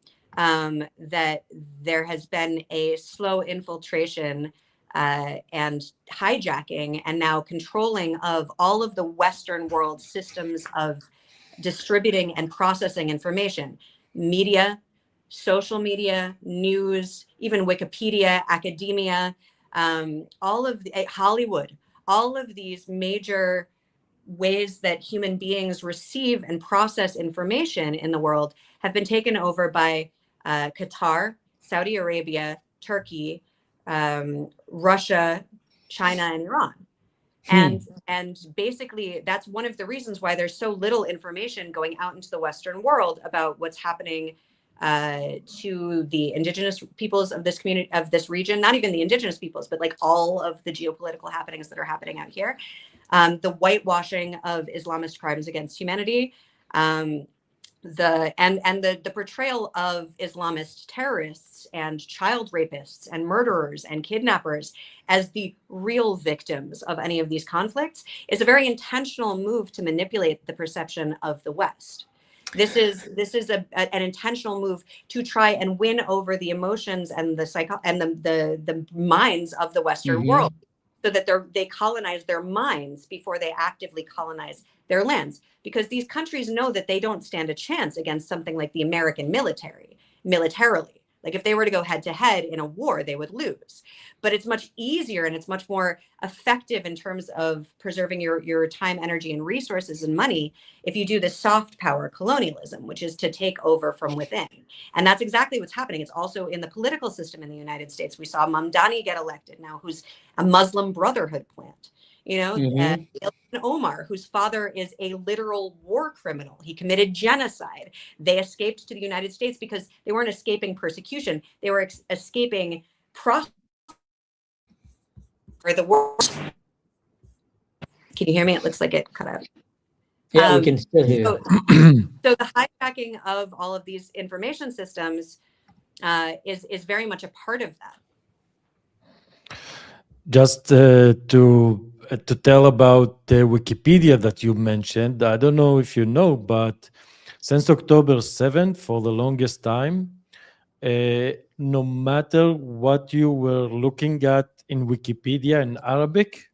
that there has been a slow infiltration and hijacking and now controlling of all of the Western world systems of distributing and processing information, media, social media, news, even Wikipedia, academia, all of Hollywood, all of these major ways that human beings receive and process information in the world have been taken over by Qatar, Saudi Arabia, Turkey, Russia, China, and Iran. And basically, that's one of the reasons why there's so little information going out into the Western world about what's happening to the indigenous peoples of this community, of this region. Not even the indigenous peoples, but like all of the geopolitical happenings that are happening out here. The whitewashing of Islamist crimes against humanity, the portrayal of Islamist terrorists and child rapists and murderers and kidnappers as the real victims of any of these conflicts is a very intentional move to manipulate the perception of the West. This is an intentional move to try and win over the emotions and the minds of the Western world, so that they colonize their minds before they actively colonize their lands, because these countries know that they don't stand a chance against something like the American militarily. Like if they were to go head to head in a war, they would lose. But it's much easier and it's much more effective in terms of preserving your time, energy, and resources and money if you do the soft power colonialism, which is to take over from within. And that's exactly what's happening. It's also in the political system in the United States. We saw Mamdani get elected now, who's a Muslim Brotherhood plant. Ilhan Omar, whose father is a literal war criminal. He committed genocide. They escaped to the United States because they weren't escaping persecution. They were escaping for the world. Can you hear me? It looks like it cut out. Yeah, we can still hear you. So the hijacking of all of these information systems is very much a part of that. Just to tell about the Wikipedia that you mentioned, I don't know if you know, but since October 7th, for the longest time, no matter what you were looking at in Wikipedia in Arabic,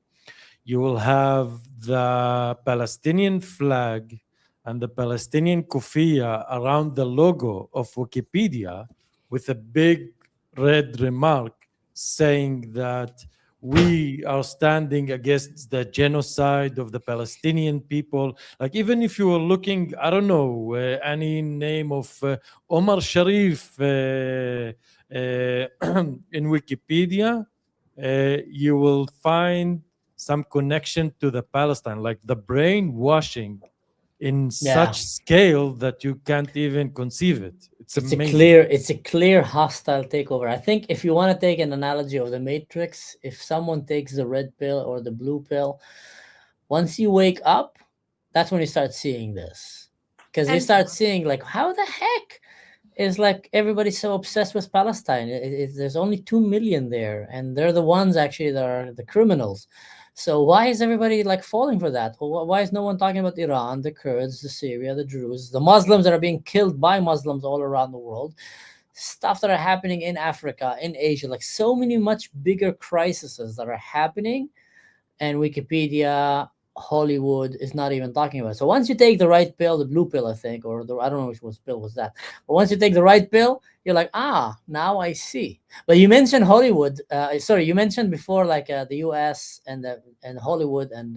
you will have the Palestinian flag and the Palestinian kufiya around the logo of Wikipedia with a big red remark saying that we are standing against the genocide of the Palestinian people. Like even if you were looking, I don't know, any name of Omar Sharif in Wikipedia, you will find some connection to the Palestine, like the brainwashing in such scale that you can't even conceive it. It's amazing. It's a clear hostile takeover. I think if you want to take an analogy of the Matrix, if someone takes the red pill or the blue pill, once you wake up, that's when you start seeing this. Because you start seeing like, how the heck is like everybody so obsessed with Palestine? There's only 2 million there, and they're the ones actually that are the criminals. So why is everybody like falling for that? Why is no one talking about Iran, the Kurds, the Syria, the Druze, the Muslims that are being killed by Muslims all around the world, stuff that are happening in Africa, in Asia, like so many much bigger crises that are happening, and Wikipedia, Hollywood is not even talking about it. So once you take the right pill, the blue pill, I think, or I don't know which pill was that, but once you take the right pill, you're like, now I see. But you mentioned Hollywood. You mentioned before like the U.S. and Hollywood and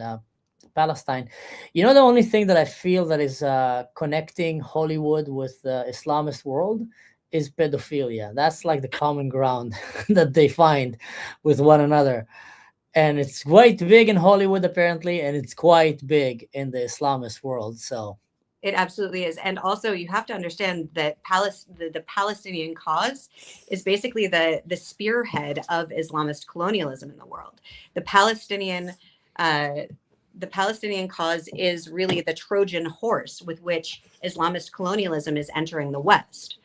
Palestine. The only thing that I feel that is connecting Hollywood with the Islamist world is pedophilia. That's like the common ground that they find with one another. And it's quite big in Hollywood, apparently, and it's quite big in the Islamist world. So it absolutely is. And also you have to understand that the Palestinian cause is basically the spearhead of Islamist colonialism in the world. The Palestinian cause is really the Trojan horse with which Islamist colonialism is entering the West.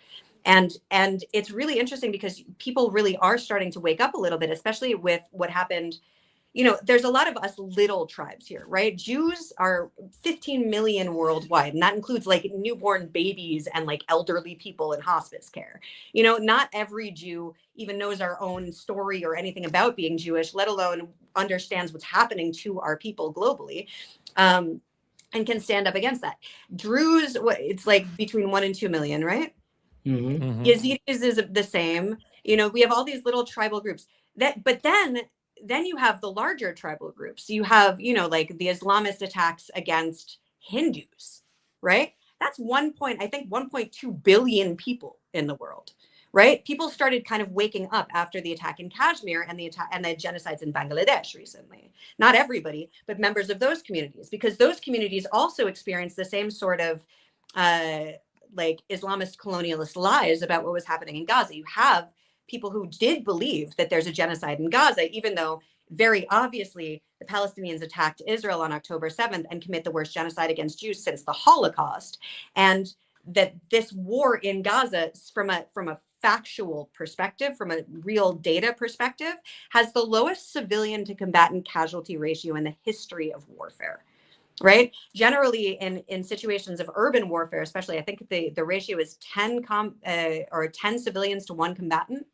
And it's really interesting because people really are starting to wake up a little bit, especially with what happened. There's a lot of us little tribes here, right? Jews are 15 million worldwide, and that includes like newborn babies and like elderly people in hospice care. Not every Jew even knows our own story or anything about being Jewish, let alone understands what's happening to our people globally, and can stand up against that. Druze, it's like between 1 and 2 million, right? Yazidis is the same. We have all these little tribal groups but then then you have the larger tribal groups. You have, like the Islamist attacks against Hindus, right? That's 1.2 billion people in the world, right? People started kind of waking up after the attack in Kashmir and the genocides in Bangladesh recently. Not everybody, but members of those communities, because those communities also experienced the same sort of like Islamist colonialist lies about what was happening in Gaza. You have people who did believe that there's a genocide in Gaza, even though very obviously the Palestinians attacked Israel on October 7th and commit the worst genocide against Jews since the Holocaust. And that this war in Gaza, from a factual perspective, from a real data perspective, has the lowest civilian to combatant casualty ratio in the history of warfare. Right? Generally, in situations of urban warfare, especially, I think the ratio is 10 civilians to 1 combatant.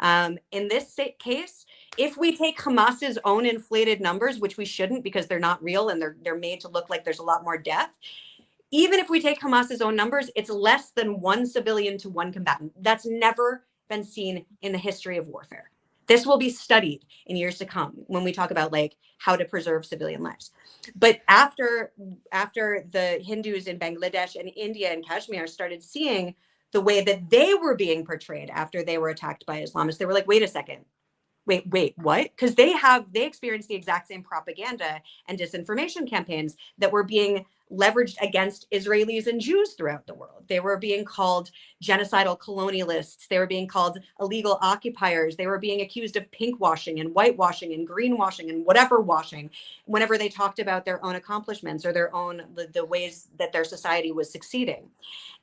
In this case, if we take Hamas's own inflated numbers, which we shouldn't because they're not real and they're made to look like there's a lot more death, even if we take Hamas's own numbers, it's less than 1 civilian to 1 combatant. That's never been seen in the history of warfare. This will be studied in years to come when we talk about like how to preserve civilian lives. But after the Hindus in Bangladesh and India and Kashmir started seeing the way that they were being portrayed after they were attacked by Islamists, they were like, wait a second. Wait, what? Because they experienced the exact same propaganda and disinformation campaigns that were being leveraged against Israelis and Jews throughout the world. They were being called genocidal colonialists. They were being called illegal occupiers. They were being accused of pinkwashing and whitewashing and greenwashing and whatever washing whenever they talked about their own accomplishments or the ways that their society was succeeding.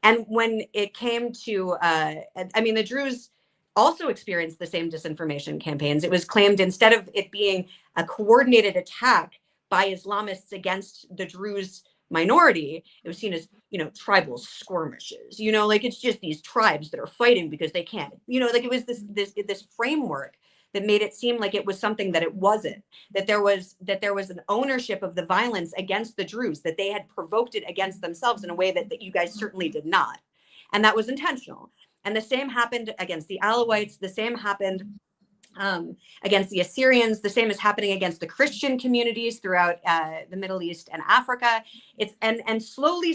And when it came to, the Druze also experienced the same disinformation campaigns. It was claimed instead of it being a coordinated attack by Islamists against the Druze minority, it was seen as, tribal skirmishes, like it's just these tribes that are fighting because they can, like it was this framework that made it seem like it was something that it wasn't, that there was an ownership of the violence against the Druze, that they had provoked it against themselves in a way that you guys certainly did not. And that was intentional. And the same happened against the Alawites. The same happened against the Assyrians. The same is happening against the Christian communities throughout the Middle East and Africa. And slowly,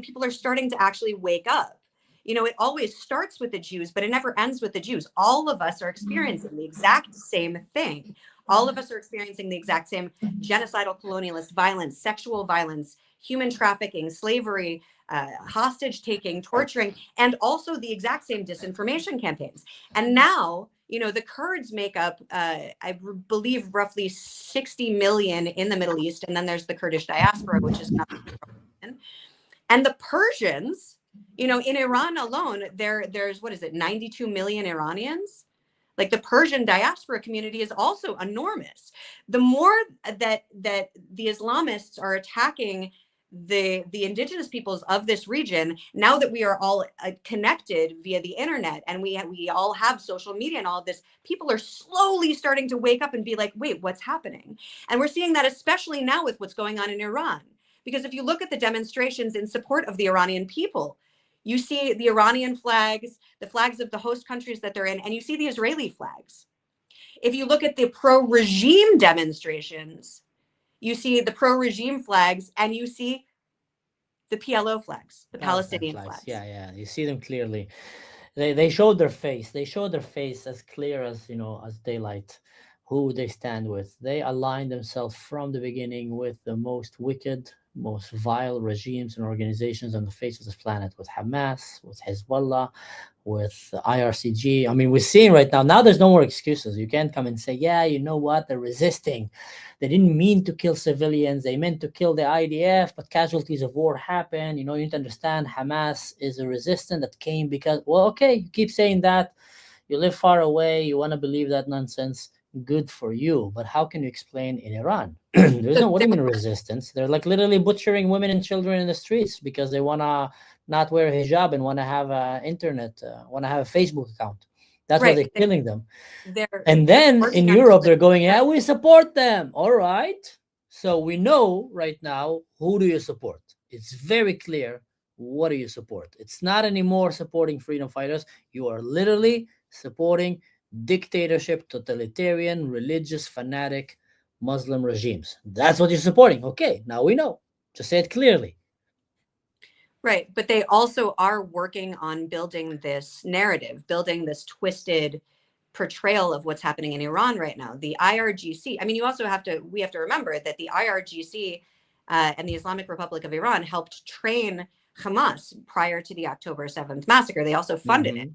people are starting to actually wake up. It always starts with the Jews, but it never ends with the Jews. All of us are experiencing the exact same thing. All of us are experiencing the exact same genocidal colonialist violence, sexual violence, human trafficking, slavery, hostage taking, torturing, and also the exact same disinformation campaigns. And now, the Kurds make up, I believe, roughly 60 million in the Middle East. And then there's the Kurdish diaspora, which is another million. And the Persians, in Iran alone, there's 92 million Iranians. Like the Persian diaspora community is also enormous. The more that the Islamists are attacking the indigenous peoples of this region, now that we are all connected via the internet and we all have social media and all of this, people are slowly starting to wake up and be like, wait, what's happening? And we're seeing that especially now with what's going on in Iran. Because if you look at the demonstrations in support of the Iranian people, you see the Iranian flags, the flags of the host countries that they're in, and you see the Israeli flags. If you look at the pro-regime demonstrations, you see the pro-regime flags, and you see the PLO flags, the Palestinian flags. Yeah, you see them clearly. They showed their face. They showed their face as clear as as daylight. Who they stand with. They align themselves from the beginning with the most wicked, most vile regimes and organizations on the face of this planet, with Hamas, with Hezbollah, with IRCG. I mean, we're seeing right now there's no more excuses. You can't come and say, yeah, you know what, they're resisting. They didn't mean to kill civilians. They meant to kill the IDF, but casualties of war happen. You need to understand Hamas is a resistance that came because, well, okay, you keep saying that. You live far away. You want to believe that nonsense. Good for you, but how can you explain in Iran? There's no, what do you mean resistance? They're like literally butchering women and children in the streets because they want to not wear a hijab and want to have an internet, want to have a Facebook account. That's why they're killing them. And then in Europe, they're going, yeah, we support them. All right. So we know right now, who do you support? It's very clear. What do you support? It's not anymore supporting freedom fighters. You are literally supporting dictatorship, totalitarian, religious, fanatic, Muslim regimes. That's what you're supporting. Okay, now we know. Just say it clearly. Right. But they also are working on building this narrative, building this twisted portrayal of what's happening in Iran right now. The IRGC, I mean, we have to remember that the IRGC and the Islamic Republic of Iran helped train Hamas prior to the October 7th massacre. They also funded it.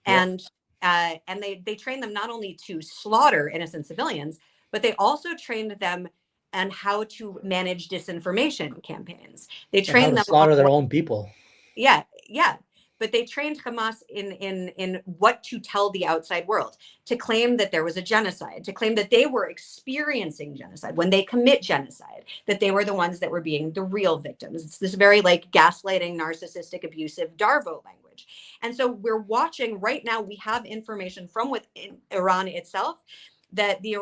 Yep. And they trained them not only to slaughter innocent civilians, but they also trained them on how to manage disinformation campaigns. They And how trained to them slaughter on their own people. yeah, but they trained Hamas in what to tell the outside world, to claim that there was a genocide, to claim that they were experiencing genocide when they commit genocide, that they were the ones that were being the real victims. It's this very like gaslighting, narcissistic, abusive Darvo language. And so we're watching right now, we have information from within Iran itself that the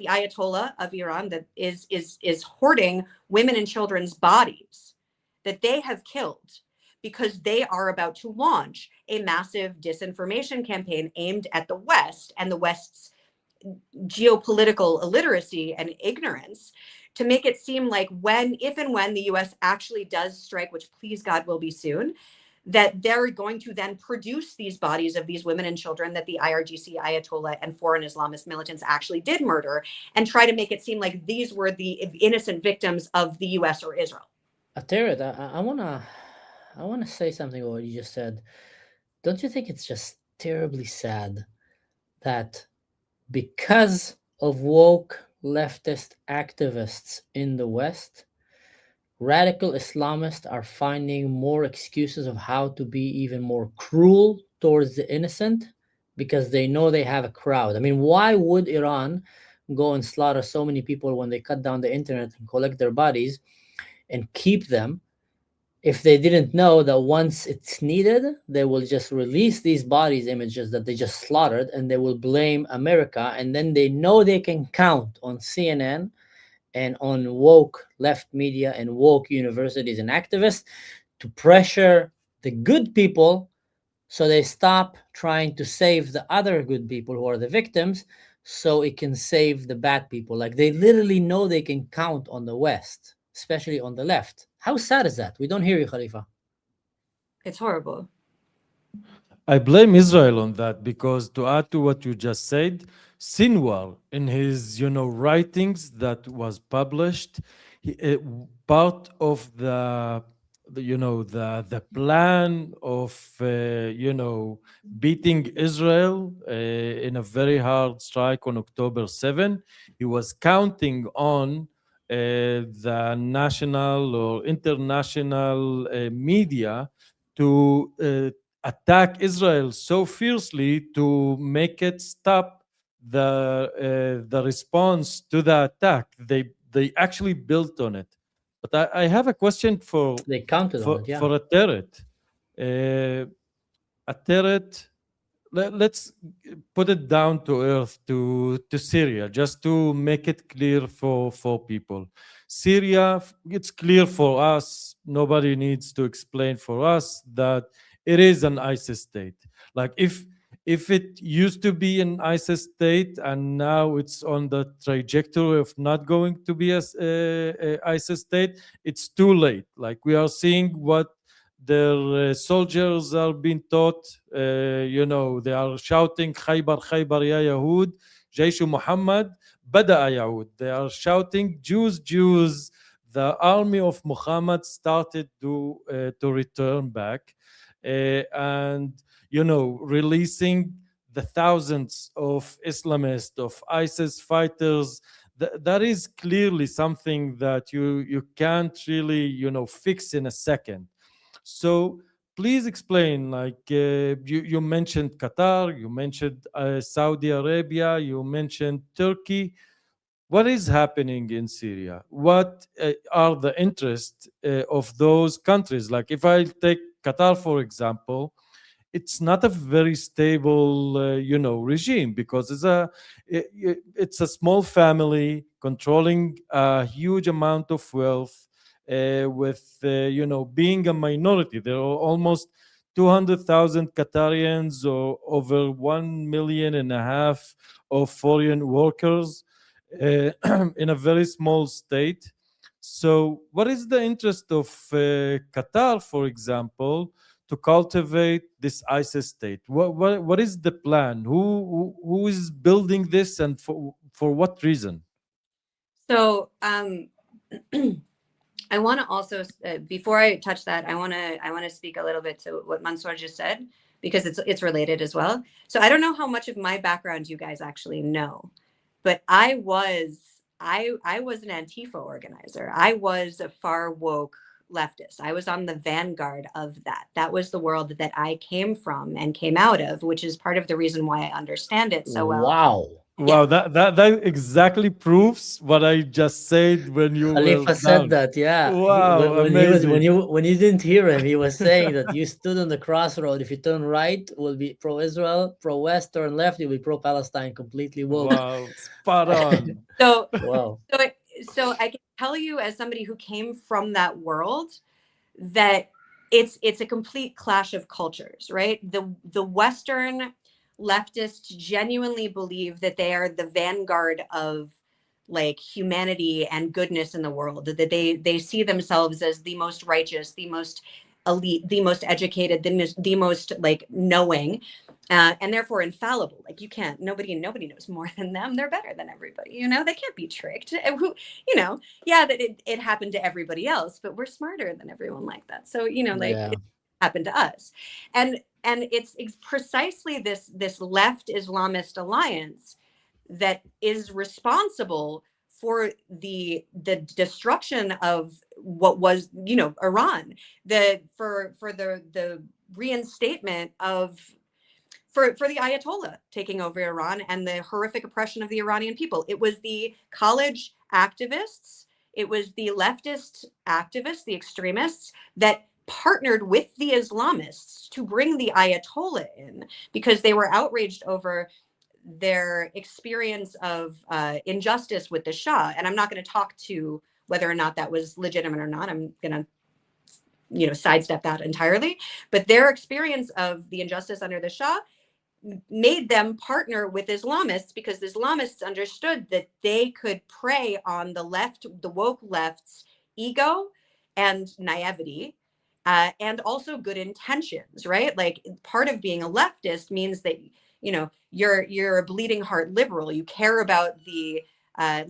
Ayatollah of Iran that is hoarding women and children's bodies that they have killed because they are about to launch a massive disinformation campaign aimed at the West and the West's geopolitical illiteracy and ignorance, to make it seem like if and when the US actually does strike, which please God will be soon, that they're going to then produce these bodies of these women and children that the IRGC, Ayatollah, and foreign Islamist militants actually did murder, and try to make it seem like these were the innocent victims of the US or Israel. Ateret, I wanna say something about what you just said. Don't you think it's just terribly sad that because of woke leftist activists in the West, radical Islamists are finding more excuses of how to be even more cruel towards the innocent because they know they have a crowd. I mean, why would Iran go and slaughter so many people when they cut down the internet and collect their bodies and keep them if they didn't know that once it's needed, they will just release these bodies images that they just slaughtered and they will blame America, and then they know they can count on CNN and on woke left media and woke universities and activists to pressure the good people so they stop trying to save the other good people who are the victims so it can save the bad people. Like they literally know they can count on the West, especially on the left. How sad is that? We don't hear you, Khalifa. It's horrible. I blame Israel on that because to add to what you just said, Sinwar in his writings that was published, part of the plan of beating Israel in a very hard strike on October 7, he was counting on the national or international media to attack Israel so fiercely to make it stop the response to the attack. They actually built on it. But I have a question They counted on it, yeah. for Ateret. Ateret, let's put it down to earth to Syria, just to make it clear for people. Syria, it's clear for us, nobody needs to explain for us that it is an ISIS state. Like if it used to be an ISIS state and now it's on the trajectory of not going to be a ISIS state, it's too late. Like we are seeing what their soldiers are being taught. They are shouting Khaybar Khaybar ya Yahud, Jaysh Muhammad Bada'a Yahud. They are shouting Jews Jews. The army of Muhammad started to return back, and releasing the thousands of Islamists, of ISIS fighters. That is clearly something that you can't really fix in a second. So please explain, like you mentioned Qatar, you mentioned Saudi Arabia, you mentioned Turkey. What is happening in Syria? What are the interests of those countries? Like if I take Qatar, for example, it's not a very stable, regime because it's a small family controlling a huge amount of wealth, with being a minority. There are almost 200,000 Qatarians or over 1.5 million of foreign workers in a very small state. So, what is the interest of Qatar, for example, to cultivate this ISIS state? What is the plan? Who is building this, and for what reason? So I want to also, before I touch that, I want to speak a little bit to what Mansour just said, because it's related as well. So I don't know how much of my background you guys actually know, but I was an Antifa organizer. I was a far woke leftist. I was on the vanguard of that. That was the world that I came from and came out of, which is part of the reason why I understand it so well. Wow. Wow, that exactly proves what I just said when you were Khalifa said down. that, yeah. Wow, When he was amazing. when you didn't hear him, he was saying that you stood on the crossroad. If you turn right, will be pro-Israel. Pro-West, turn left, you'll be pro-Palestine. Completely woke. Wow, spot on. So Wow. so I can tell you, as somebody who came from that world, that it's a complete clash of cultures, right? The Western leftists genuinely believe that they are the vanguard of like humanity and goodness in the world, that they see themselves as the most righteous, the most elite, the most educated, the most like knowing, and therefore infallible. Like you can't, nobody knows more than them. They're better than everybody, you know, they can't be tricked. And who, you know, yeah, that it happened to everybody else, but we're smarter than everyone like that. So, you know, like Yeah. it happened to us. And it's precisely this left Islamist alliance that is responsible for the destruction of what was, you know, Iran, for the reinstatement of for the Ayatollah taking over Iran and the horrific oppression of the Iranian people. It was the college activists, it was the leftist activists, the extremists that partnered with the Islamists to bring the Ayatollah in because they were outraged over their experience of injustice with the Shah. And I'm not going to talk to whether or not that was legitimate or not. I'm going to, you know, sidestep that entirely. But their experience of the injustice under the Shah made them partner with Islamists because the Islamists understood that they could prey on the left, the woke left's ego and naivety, and also good intentions, right? Like part of being a leftist means that, you know, you're a bleeding heart liberal. You care about the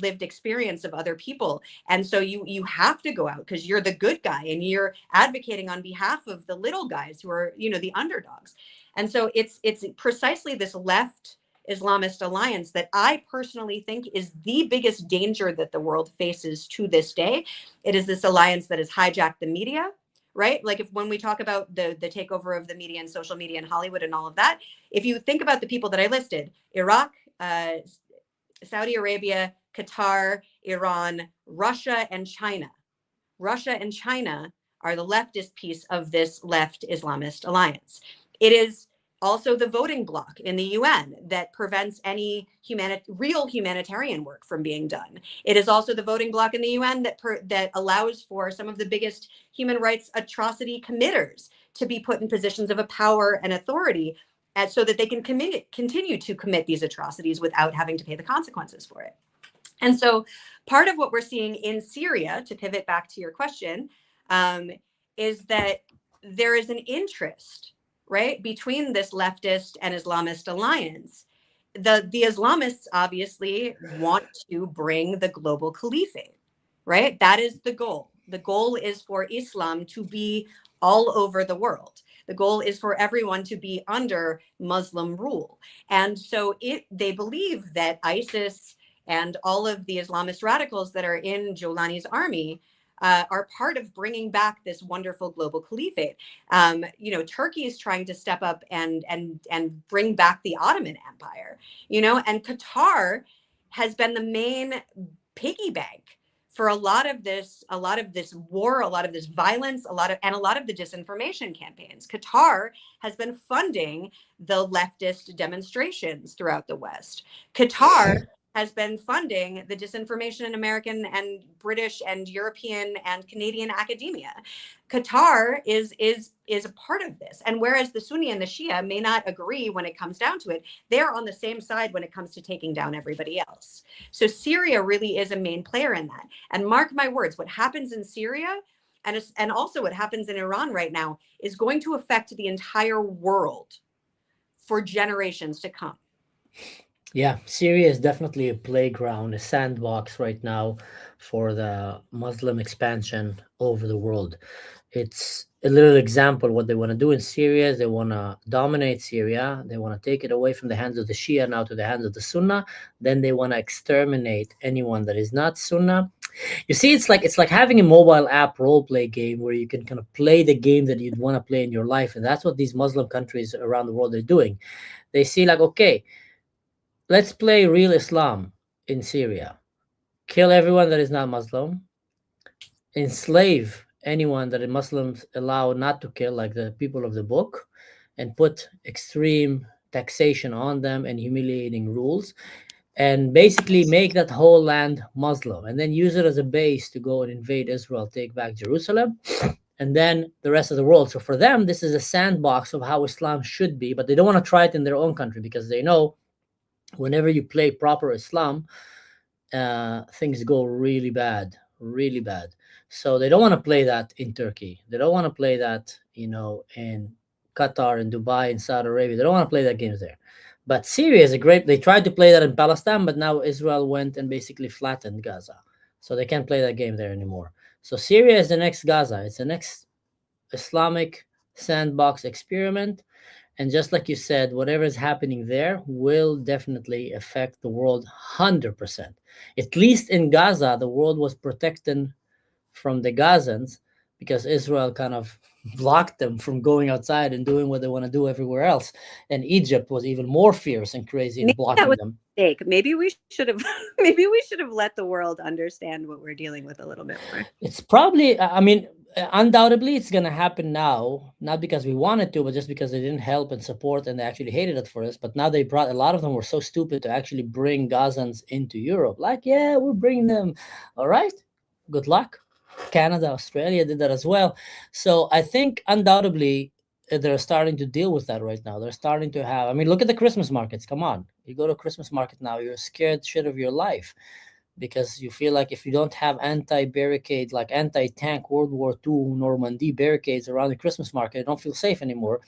lived experience of other people, and so you have to go out because you're the good guy and you're advocating on behalf of the little guys who are, you know, the underdogs. And so it's precisely this left Islamist alliance that I personally think is the biggest danger that the world faces to this day. It is this alliance that has hijacked the media, right? Like when we talk about the takeover of the media and social media and Hollywood and all of that, if you think about the people that I listed, Iraq, Saudi Arabia, Qatar, Iran, Russia, and China. Russia and China are the leftist piece of this left Islamist alliance. It is also the voting bloc in the UN that prevents any real humanitarian work from being done. It is also the voting bloc in the UN that allows for some of the biggest human rights atrocity committers to be put in positions of a power and authority, so that they can continue to commit these atrocities without having to pay the consequences for it. And so part of what we're seeing in Syria, to pivot back to your question, is that there is an interest, right, between this leftist and Islamist alliance. The Islamists obviously want to bring the global caliphate, right? That is the goal. The goal is for Islam to be all over the world. The goal is for everyone to be under Muslim rule. And so they believe that ISIS and all of the Islamist radicals that are in Jolani's army are part of bringing back this wonderful global caliphate. You know, Turkey is trying to step up and bring back the Ottoman Empire. You know, and Qatar has been the main piggy bank for a lot of this war, a lot of this violence, a lot of the disinformation campaigns. Qatar has been funding the leftist demonstrations throughout the West. Qatar has been funding the disinformation in American and British and European and Canadian academia. Qatar is a part of this. And whereas the Sunni and the Shia may not agree when it comes down to it, they're on the same side when it comes to taking down everybody else. So Syria really is a main player in that. And mark my words, what happens in Syria and also what happens in Iran right now is going to affect the entire world for generations to come. Yeah, Syria is definitely a playground, a sandbox right now for the Muslim expansion over the world. It's a little example what they want to do in Syria is they want to dominate Syria. They want to take it away from the hands of the Shia now to the hands of the Sunnah. Then they want to exterminate anyone that is not Sunnah. You see, it's like having a mobile app role play game where you can kind of play the game that you'd want to play in your life, and that's what these Muslim countries around the world are doing. They see like, okay, let's play real Islam in Syria. Kill everyone that is not Muslim. Enslave anyone that the Muslims allow not to kill, like the people of the book, and put extreme taxation on them and humiliating rules, and basically make that whole land Muslim, and then use it as a base to go and invade Israel, take back Jerusalem, and then the rest of the world. So for them, this is a sandbox of how Islam should be, but they don't want to try it in their own country because they know whenever you play proper Islam, things go really bad, really bad. So they don't want to play that in Turkey. They don't want to play that, in Qatar and Dubai and Saudi Arabia. They don't want to play that games there. But Syria is they tried to play that in Palestine, but now Israel went and basically flattened Gaza. So they can't play that game there anymore. So Syria is the next Gaza. It's the next Islamic sandbox experiment. And just like you said, whatever is happening there will definitely affect the world 100%. At least in Gaza, the world was protected from the Gazans because Israel kind of blocked them from going outside and doing what they want to do everywhere else. And Egypt was even more fierce and crazy in blocking them. Maybe we should have let the world understand what we're dealing with a little bit more. It's probably, undoubtedly it's going to happen now, not because we wanted to, but just because they didn't help and support and they actually hated it for us. But now they brought, a lot of them were so stupid to actually bring Gazans into Europe. Like, yeah, we're bringing them. All right, good luck. Canada, Australia did that as well. So I think undoubtedly they're starting to deal with that right now. They're starting to have, look at the Christmas markets. Come on, you go to a Christmas market now, you're scared shit of your life because you feel like if you don't have anti-barricade, like anti-tank World War II Normandy barricades around the Christmas market, you don't feel safe anymore.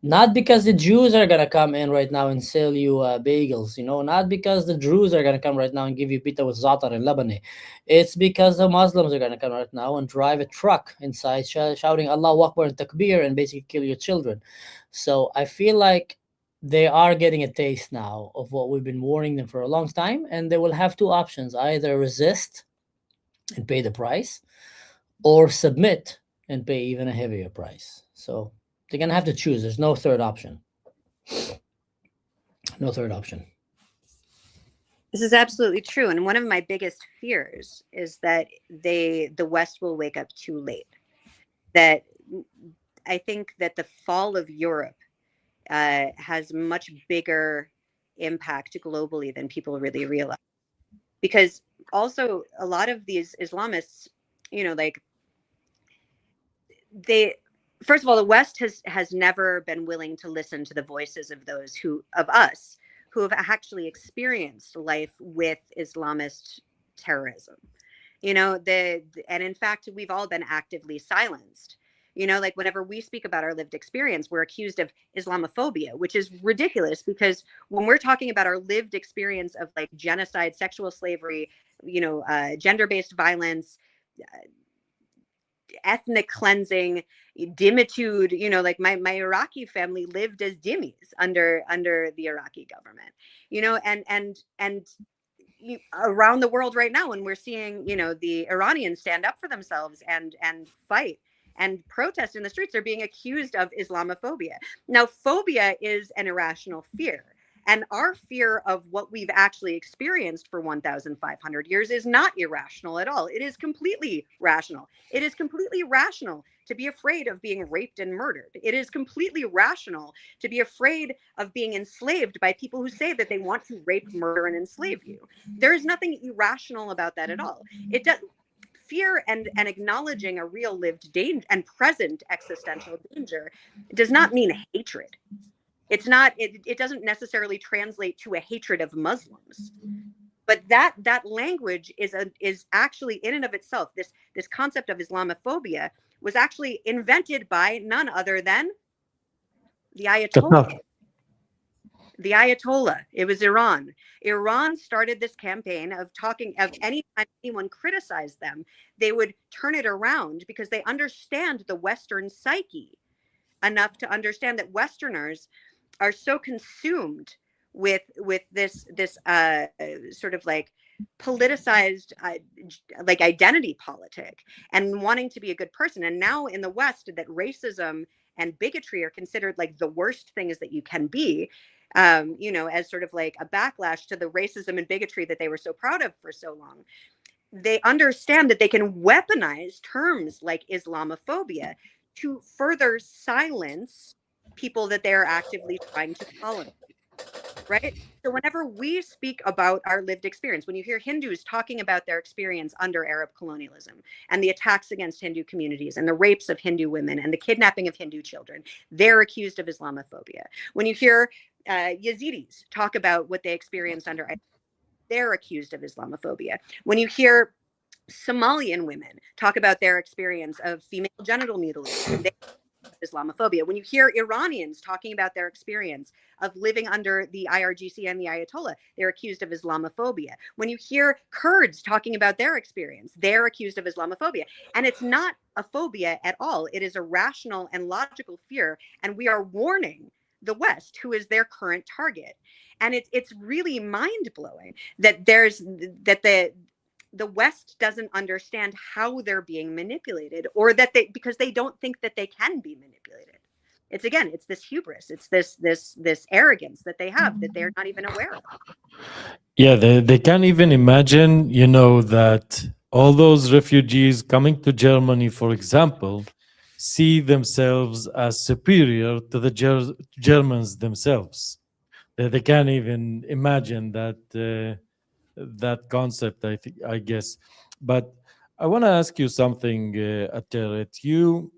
Not because the Jews are going to come in right now and sell you bagels, not because the Druze are going to come right now and give you pita with za'atar and labane. It's because the Muslims are going to come right now and drive a truck inside shouting Allahu Akbar and Takbir and basically kill your children. So I feel like they are getting a taste now of what we've been warning them for a long time, and they will have two options: either resist and pay the price, or submit and pay even a heavier price. So they're going to have to choose. There's no third option. No third option. This is absolutely true. And one of my biggest fears is that the West will wake up too late. That I think that the fall of Europe has much bigger impact globally than people really realize. Because also a lot of these Islamists, first of all, the West has never been willing to listen to the voices of those of us who have actually experienced life with Islamist terrorism. And in fact, we've all been actively silenced. Whenever we speak about our lived experience, we're accused of Islamophobia, which is ridiculous because when we're talking about our lived experience of like genocide, sexual slavery, gender-based violence, ethnic cleansing, dhimmitude, my Iraqi family lived as dhimmis under the Iraqi government, and around the world right now, when we're seeing, the Iranians stand up for themselves and fight and protest in the streets, they're being accused of Islamophobia. Now, phobia is an irrational fear. And our fear of what we've actually experienced for 1,500 years is not irrational at all. It is completely rational. It is completely rational to be afraid of being raped and murdered. It is completely rational to be afraid of being enslaved by people who say that they want to rape, murder, and enslave you. There is nothing irrational about that at all. It does. Fear and acknowledging a real lived danger and present existential danger does not mean hatred. It's not, it doesn't necessarily translate to a hatred of Muslims, but that language is actually in and of itself, this concept of Islamophobia was actually invented by none other than the Ayatollah. The Ayatollah. It was Iran. Iran started this campaign of talking of anytime anyone criticized them, they would turn it around because they understand the Western psyche enough to understand that Westerners are so consumed with this sort of like politicized like identity politic and wanting to be a good person. And now in the West, that racism and bigotry are considered like the worst things that you can be, as sort of like a backlash to the racism and bigotry that they were so proud of for so long. They understand that they can weaponize terms like Islamophobia to further silence people that they're actively trying to colonize, right? So whenever we speak about our lived experience, when you hear Hindus talking about their experience under Arab colonialism and the attacks against Hindu communities and the rapes of Hindu women and the kidnapping of Hindu children, they're accused of Islamophobia. When you hear Yazidis talk about what they experienced under, they're accused of Islamophobia. When you hear Somalian women talk about their experience of female genital mutilation, Islamophobia. When you hear Iranians talking about their experience of living under the IRGC and the Ayatollah, they're accused of Islamophobia. When you hear Kurds talking about their experience, they're accused of Islamophobia. And it's not a phobia at all. It is a rational and logical fear. And we are warning the West, who is their current target. And it's really mind-blowing that the West doesn't understand how they're being manipulated, or that because they don't think that they can be manipulated. It's this hubris. It's this arrogance that they have that they're not even aware of. Yeah, they can't even imagine, that all those refugees coming to Germany, for example, see themselves as superior to the Germans themselves. They can't even imagine that concept, I guess. But I want to ask you something, Ateret. You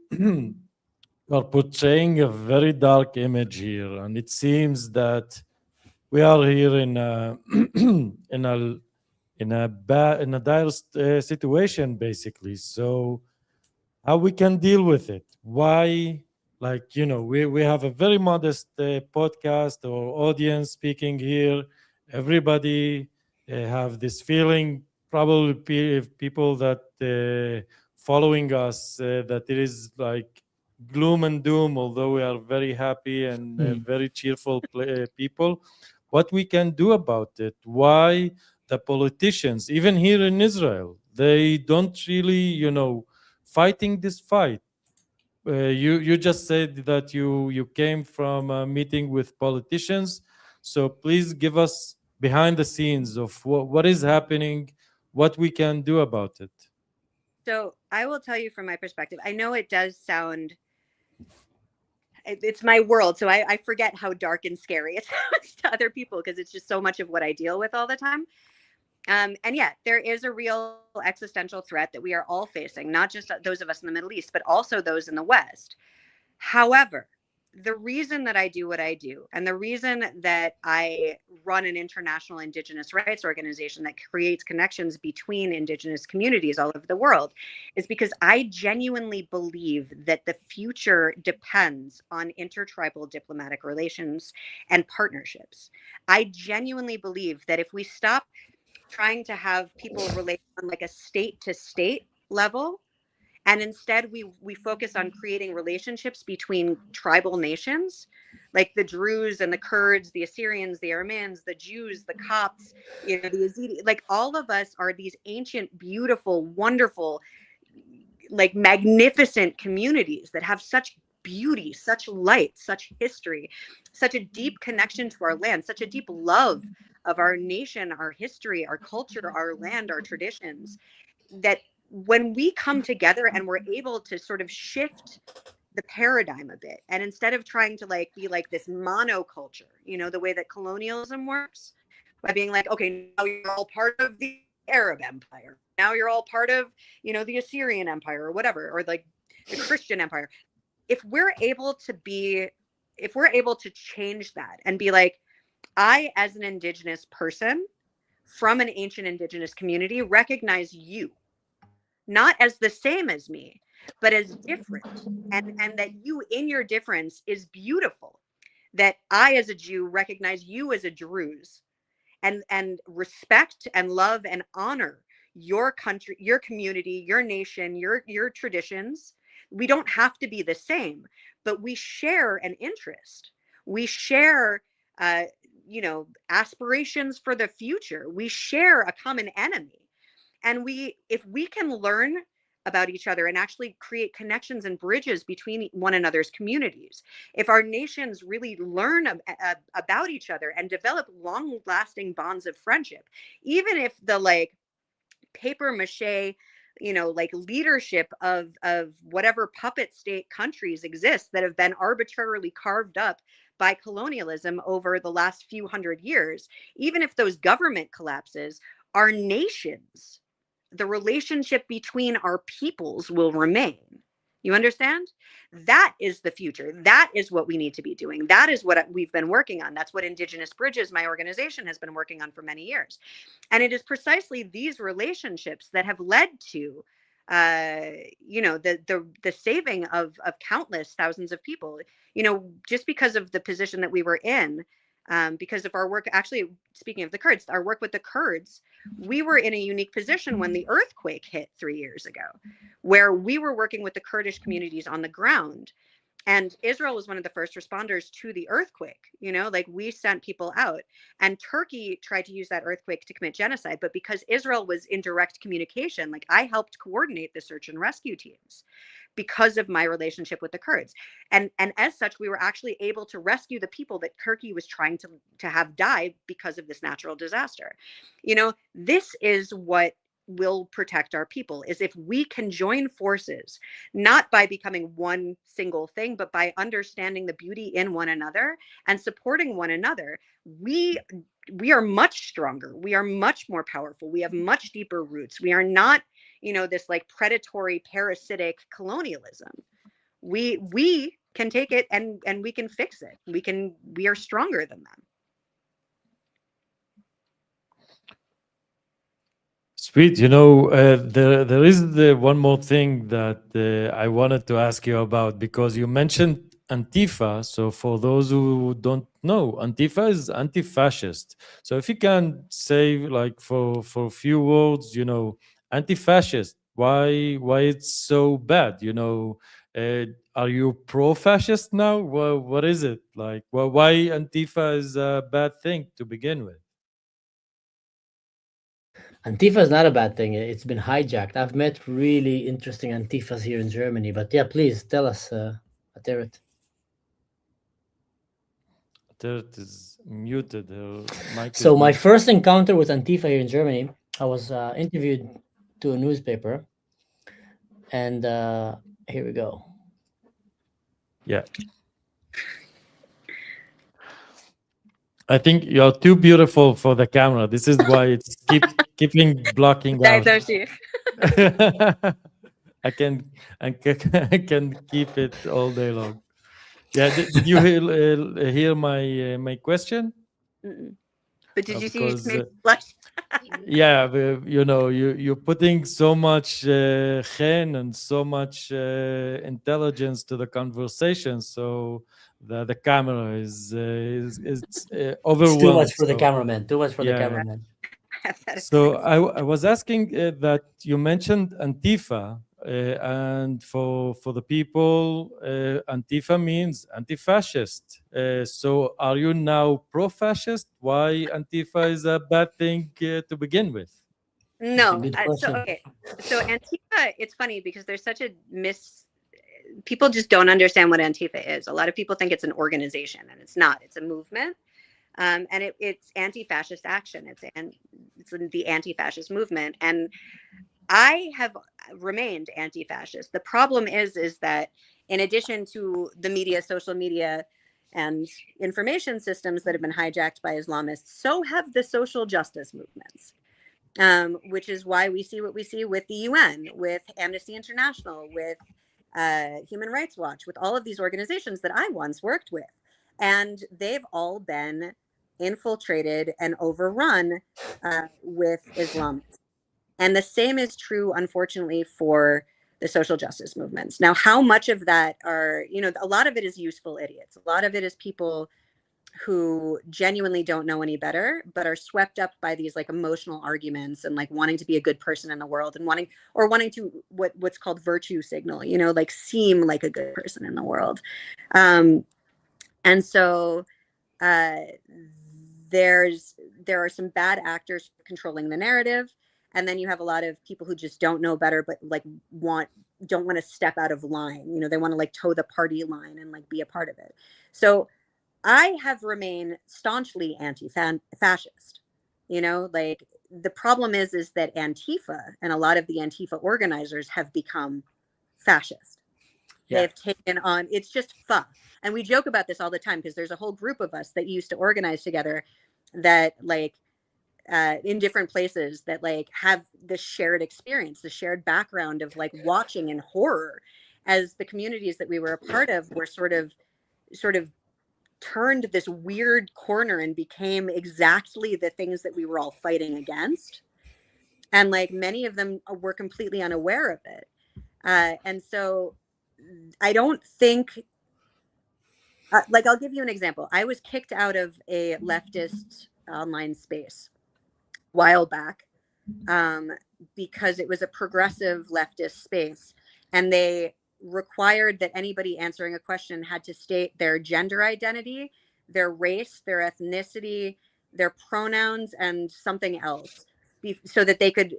are portraying a very dark image here, and it seems that we are here in a in a dire situation, basically. So how we can deal with it? Why? Like, we have a very modest podcast or audience speaking here. Everybody have this feeling, probably people that following us, that it is like gloom and doom, although we are very happy and very cheerful people. What we can do about it? Why the politicians, even here in Israel, they don't really, fighting this fight? You just said that you came from a meeting with politicians, so please give us behind the scenes of what is happening, what we can do about it. So I will tell you from my perspective, I know it does sound, it's my world, so I forget how dark and scary it sounds to other people because it's just so much of what I deal with all the time. And yet there is a real existential threat that we are all facing, not just those of us in the Middle East, but also those in the West. However, the reason that I do what I do, and the reason that I run an international Indigenous rights organization that creates connections between Indigenous communities all over the world, is because I genuinely believe that the future depends on intertribal diplomatic relations and partnerships. I genuinely believe that if we stop trying to have people relate on like a state to state level, and instead we focus on creating relationships between tribal nations, like the Druze and the Kurds, the Assyrians, the Armenians, the Jews, the Copts, the Yazidi, like all of us are these ancient, beautiful, wonderful, like magnificent communities that have such beauty, such light, such history, such a deep connection to our land, such a deep love of our nation, our history, our culture, our land, our traditions, that when we come together and we're able to sort of shift the paradigm a bit, and instead of trying to like be like this monoculture, you know, the way that colonialism works, by being like, okay, now you're all part of the Arab Empire, now you're all part of, you know, the Assyrian Empire or whatever, or like the Christian Empire. If we're able to change that and be like, I, as an Indigenous person from an ancient Indigenous community, recognize you not as the same as me, but as different, and that you in your difference is beautiful, that I as a Jew recognize you as a Druze, and respect and love and honor your country, your community, your nation, your traditions. We don't have to be the same, but we share an interest. We share you know, aspirations for the future. We share a common enemy. And if we can learn about each other and actually create connections and bridges between one another's communities, if our nations really learn about each other and develop long lasting bonds of friendship, even if the like paper mache, you know, like leadership of whatever puppet state countries exist that have been arbitrarily carved up by colonialism over the last few hundred years, even if those government collapses, our nations, the relationship between our peoples will remain. You understand? That is the future. That is what we need to be doing. That is what we've been working on. That's what Indigenous Bridges, my organization, has been working on for many years. And it is precisely these relationships that have led to you know, the saving of countless thousands of people, you know, just because of the position that we were in, because of our work. Actually, speaking of the Kurds, our work with the Kurds, we were in a unique position when the earthquake hit 3 years ago, where we were working with the Kurdish communities on the ground. And Israel was one of the first responders to the earthquake. You know, like we sent people out, and Turkey tried to use that earthquake to commit genocide. But because Israel was in direct communication, like I helped coordinate the search and rescue teams because of my relationship with the Kurds. And as such, we were actually able to rescue the people that Turkey was trying to have die because of this natural disaster. You know, this is what will protect our people, is if we can join forces, not by becoming one single thing, but by understanding the beauty in one another and supporting one another. We are much stronger. We are much more powerful. We have much deeper roots. We are not, you know, this like predatory, parasitic colonialism. We can take it and we can fix it. We are stronger than them. Sweet. You know, there is one more thing that I wanted to ask you about, because you mentioned Antifa. So for those who don't know, Antifa is anti-fascist. So if you can say, like, for a few words, you know, anti-fascist, why it's so bad? You know, are you pro-fascist now? What is it like? Why Antifa is a bad thing to begin with? Antifa is not a bad thing. It's been hijacked. I've met really interesting Antifas here in Germany. But yeah, please tell us, Ateret. Ateret is muted. Her mic So is my muted. first encounter with Antifa here in Germany, I was interviewed to a newspaper, and here we go. Yeah. I think you're too beautiful for the camera. This is why it's keeping blocking out. I can I can keep it all day long. Yeah. Did you hear my question? Mm-mm. But did you see Because me blush? yeah, you know, you're putting so much chen and so much intelligence to the conversation, so the camera is it's It's too overwhelmed. much for the So cameraman. Too much for the yeah, yeah. cameraman. So I was asking that you mentioned Antifa, and for the people, Antifa means anti-fascist. So are you now pro-fascist? Why Antifa is a bad thing to begin with? That's a No. good So question. okay. So Antifa, it's funny because there's such a people just don't understand what Antifa is. A lot of people think it's an organization, and it's not. It's a movement, and it's anti-fascist action. It's the anti-fascist movement, and I have remained anti-fascist. The problem is that in addition to the media, social media, and information systems that have been hijacked by Islamists, so have the social justice movements, which is why we see what we see with the UN, with Amnesty International, with Human Rights Watch, with all of these organizations that I once worked with. And they've all been infiltrated and overrun with Islamists. And the same is true, unfortunately, for the social justice movements. Now, how much of that are, a lot of it is useful idiots. A lot of it is people who genuinely don't know any better, but are swept up by these like emotional arguments and like wanting to be a good person in the world and wanting to what's called virtue signal, like seem like a good person in the world. And so there are some bad actors controlling the narrative. And then you have a lot of people who just don't know better, but like don't want to step out of line. They want to like toe the party line and like be a part of it. So I have remained staunchly anti-fascist. Like the problem is that Antifa and a lot of the Antifa organizers have become fascist. Yeah. They've taken on, it's just fa. And we joke about this all the time because there's a whole group of us that used to organize together that like in different places that like have the shared experience, the shared background of like watching in horror as the communities that we were a part of were sort of turned this weird corner and became exactly the things that we were all fighting against. And like many of them were completely unaware of it. And so I don't think, like, I'll give you an example. I was kicked out of a leftist online space a while back because it was a progressive leftist space, and they required that anybody answering a question had to state their gender identity, their race, their ethnicity, their pronouns, and something else, so that they could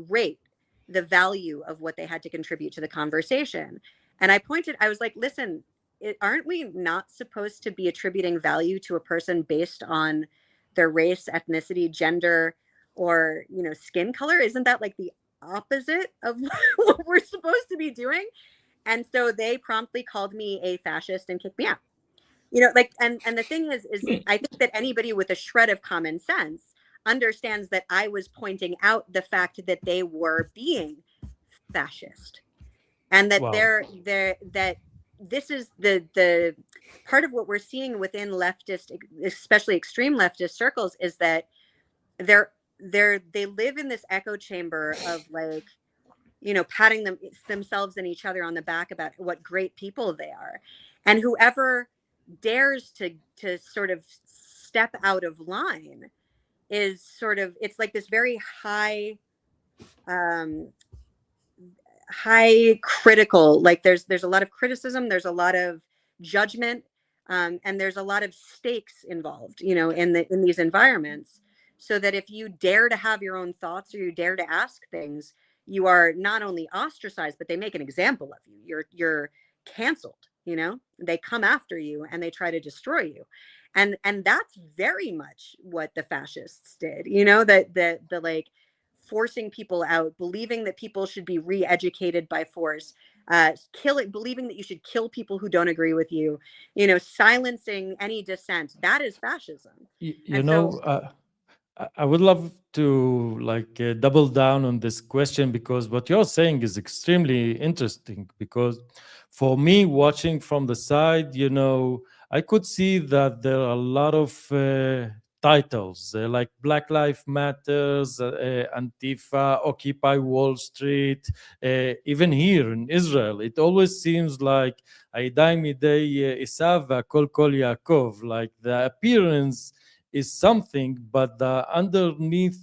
rate the value of what they had to contribute to the conversation. And I was like, listen, aren't we not supposed to be attributing value to a person based on their race, ethnicity, gender, or skin color? Isn't that like the opposite of what we're supposed to be doing? And so they promptly called me a fascist and kicked me out. Like, and the thing is I think that anybody with a shred of common sense understands that I was pointing out the fact that they were being fascist, and that that this is the part of what we're seeing within leftist, especially extreme leftist circles, is that they live in this echo chamber of like, patting themselves and each other on the back about what great people they are. And whoever dares to sort of step out of line is sort of, it's like this very high critical, like there's a lot of criticism, there's a lot of judgment, and there's a lot of stakes involved, in these environments. So that if you dare to have your own thoughts or you dare to ask things, you are not only ostracized, but they make an example of you. You're canceled. They come after you and they try to destroy you, and that's very much what the fascists did. That the like forcing people out, believing that people should be re-educated by force, believing that you should kill people who don't agree with you, silencing any dissent. That is fascism. I would love to double down on this question, because what you're saying is extremely interesting. Because for me, watching from the side, I could see that there are a lot of titles like Black Lives Matters, Antifa, Occupy Wall Street. Even here in Israel, it always seems like Aidai Midei Isav Kol Kol Yaakov, like the appearance is something, but the underneath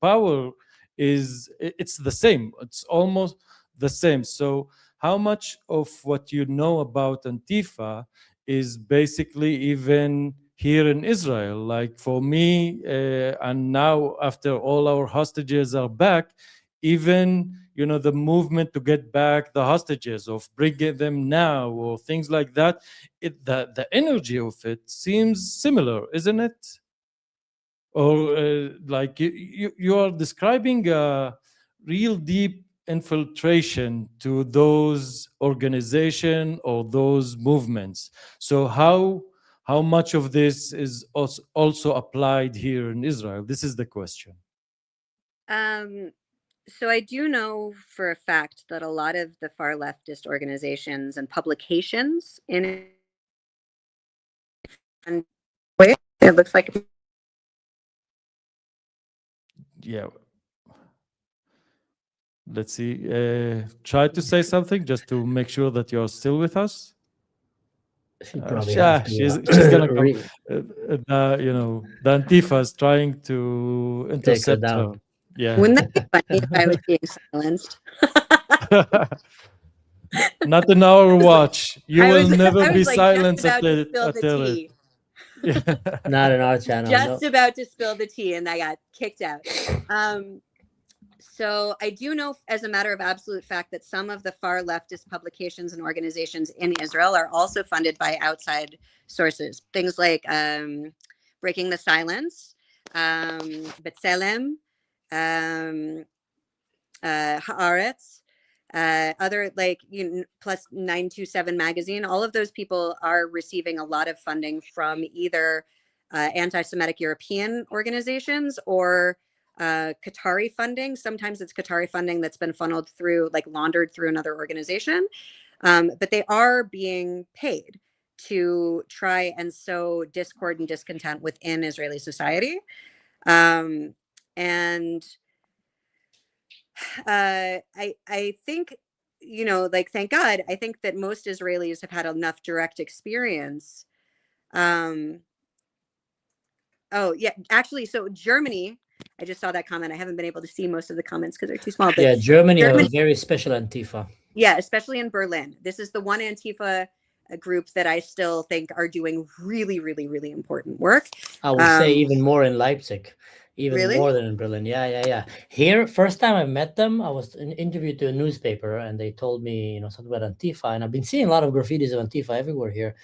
power it's the same. It's almost the same. So how much of what you know about Antifa is basically even here in Israel? Like for me, and now after all our hostages are back, even the movement to get back the hostages, of bringing them now, or things like that. The energy of it seems similar, isn't it? Or like you are describing a real deep infiltration to those organization or those movements. So how much of this is also applied here in Israel? This is the question. So I do know for a fact that a lot of the far leftist organizations and publications in it looks like Yeah. Let's see. Try to say something just to make sure that you're still with us. She probably Yeah, has she's gonna come. to The Antifa is trying to take her intercept her. down. Yeah. wouldn't that be funny if I was being silenced? Not in our watch. You will never I be was like just silenced about at to the spill the tea. Yeah. Not in our channel. Just No. about to spill the tea, and I got kicked out. So I do know, as a matter of absolute fact, that some of the far leftist publications and organizations in Israel are also funded by outside sources. Things like Breaking the Silence, B'Tselem, Haaretz, other like plus 927 magazine. All of those people are receiving a lot of funding from either anti-Semitic European organizations or Qatari funding. Sometimes it's Qatari funding that's been funneled through, like laundered through another organization. But they are being paid to try and sow discord and discontent within Israeli society. And I think, like, thank God, I think that most Israelis have had enough direct experience. Oh yeah, actually, so Germany, I just saw that comment. I haven't been able to see most of the comments because they're too small. But Yeah, Germany have a very special Antifa. Yeah, especially in Berlin. This is the one Antifa group that I still think are doing really, really, really important work. I would say even more in Leipzig, even Really? more than in Berlin. Yeah. Here, first time I met them, I was interviewed to a newspaper, and they told me, something about Antifa, and I've been seeing a lot of graffitis of Antifa everywhere here.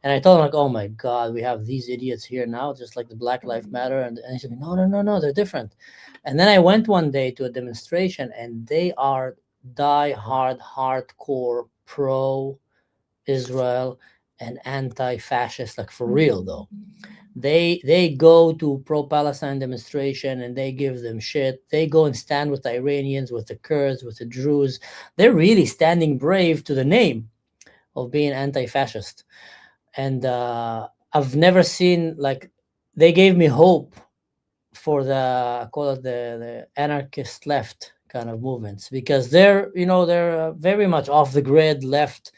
And I told them, like, oh my God, we have these idiots here now, just like the Black Lives Matter. And he said, no, they're different. And then I went one day to a demonstration, and they are die-hard, hardcore pro-Israel and anti-fascist, like for real though. They go to pro-Palestine demonstration and they give them shit. They go and stand with the Iranians, with the Kurds, with the Druze. They're really standing brave to the name of being anti-fascist. And I've never seen, like, they gave me hope for the, call it the anarchist left kind of movements, because they're very much off the grid left.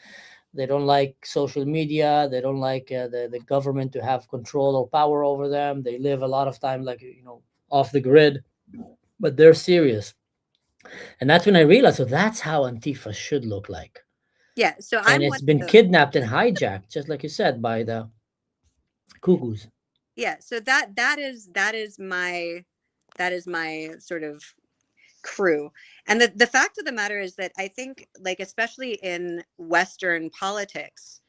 They don't like social media. They don't like the government to have control or power over them. They live a lot of time like off the grid, but they're serious. And that's when I realized, so that's how Antifa should look like. Yeah. So it's been kidnapped and hijacked, just like you said, by the cuckoos. Yeah. So that is my sort of crew. And the fact of the matter is that I think, like, especially in Western politics,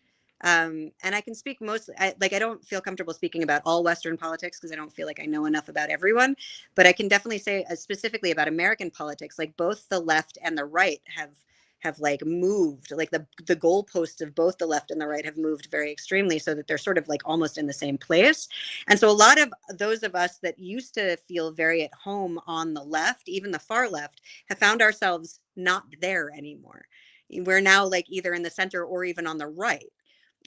and I can speak mostly, I don't feel comfortable speaking about all Western politics because I don't feel like I know enough about everyone, but I can definitely say specifically about American politics, like both the left and the right have like moved, like the goalposts of both the left and the right have moved very extremely, so that they're sort of like almost in the same place. And so a lot of those of us that used to feel very at home on the left, even the far left, have found ourselves not there anymore. We're now like either in the center or even on the right,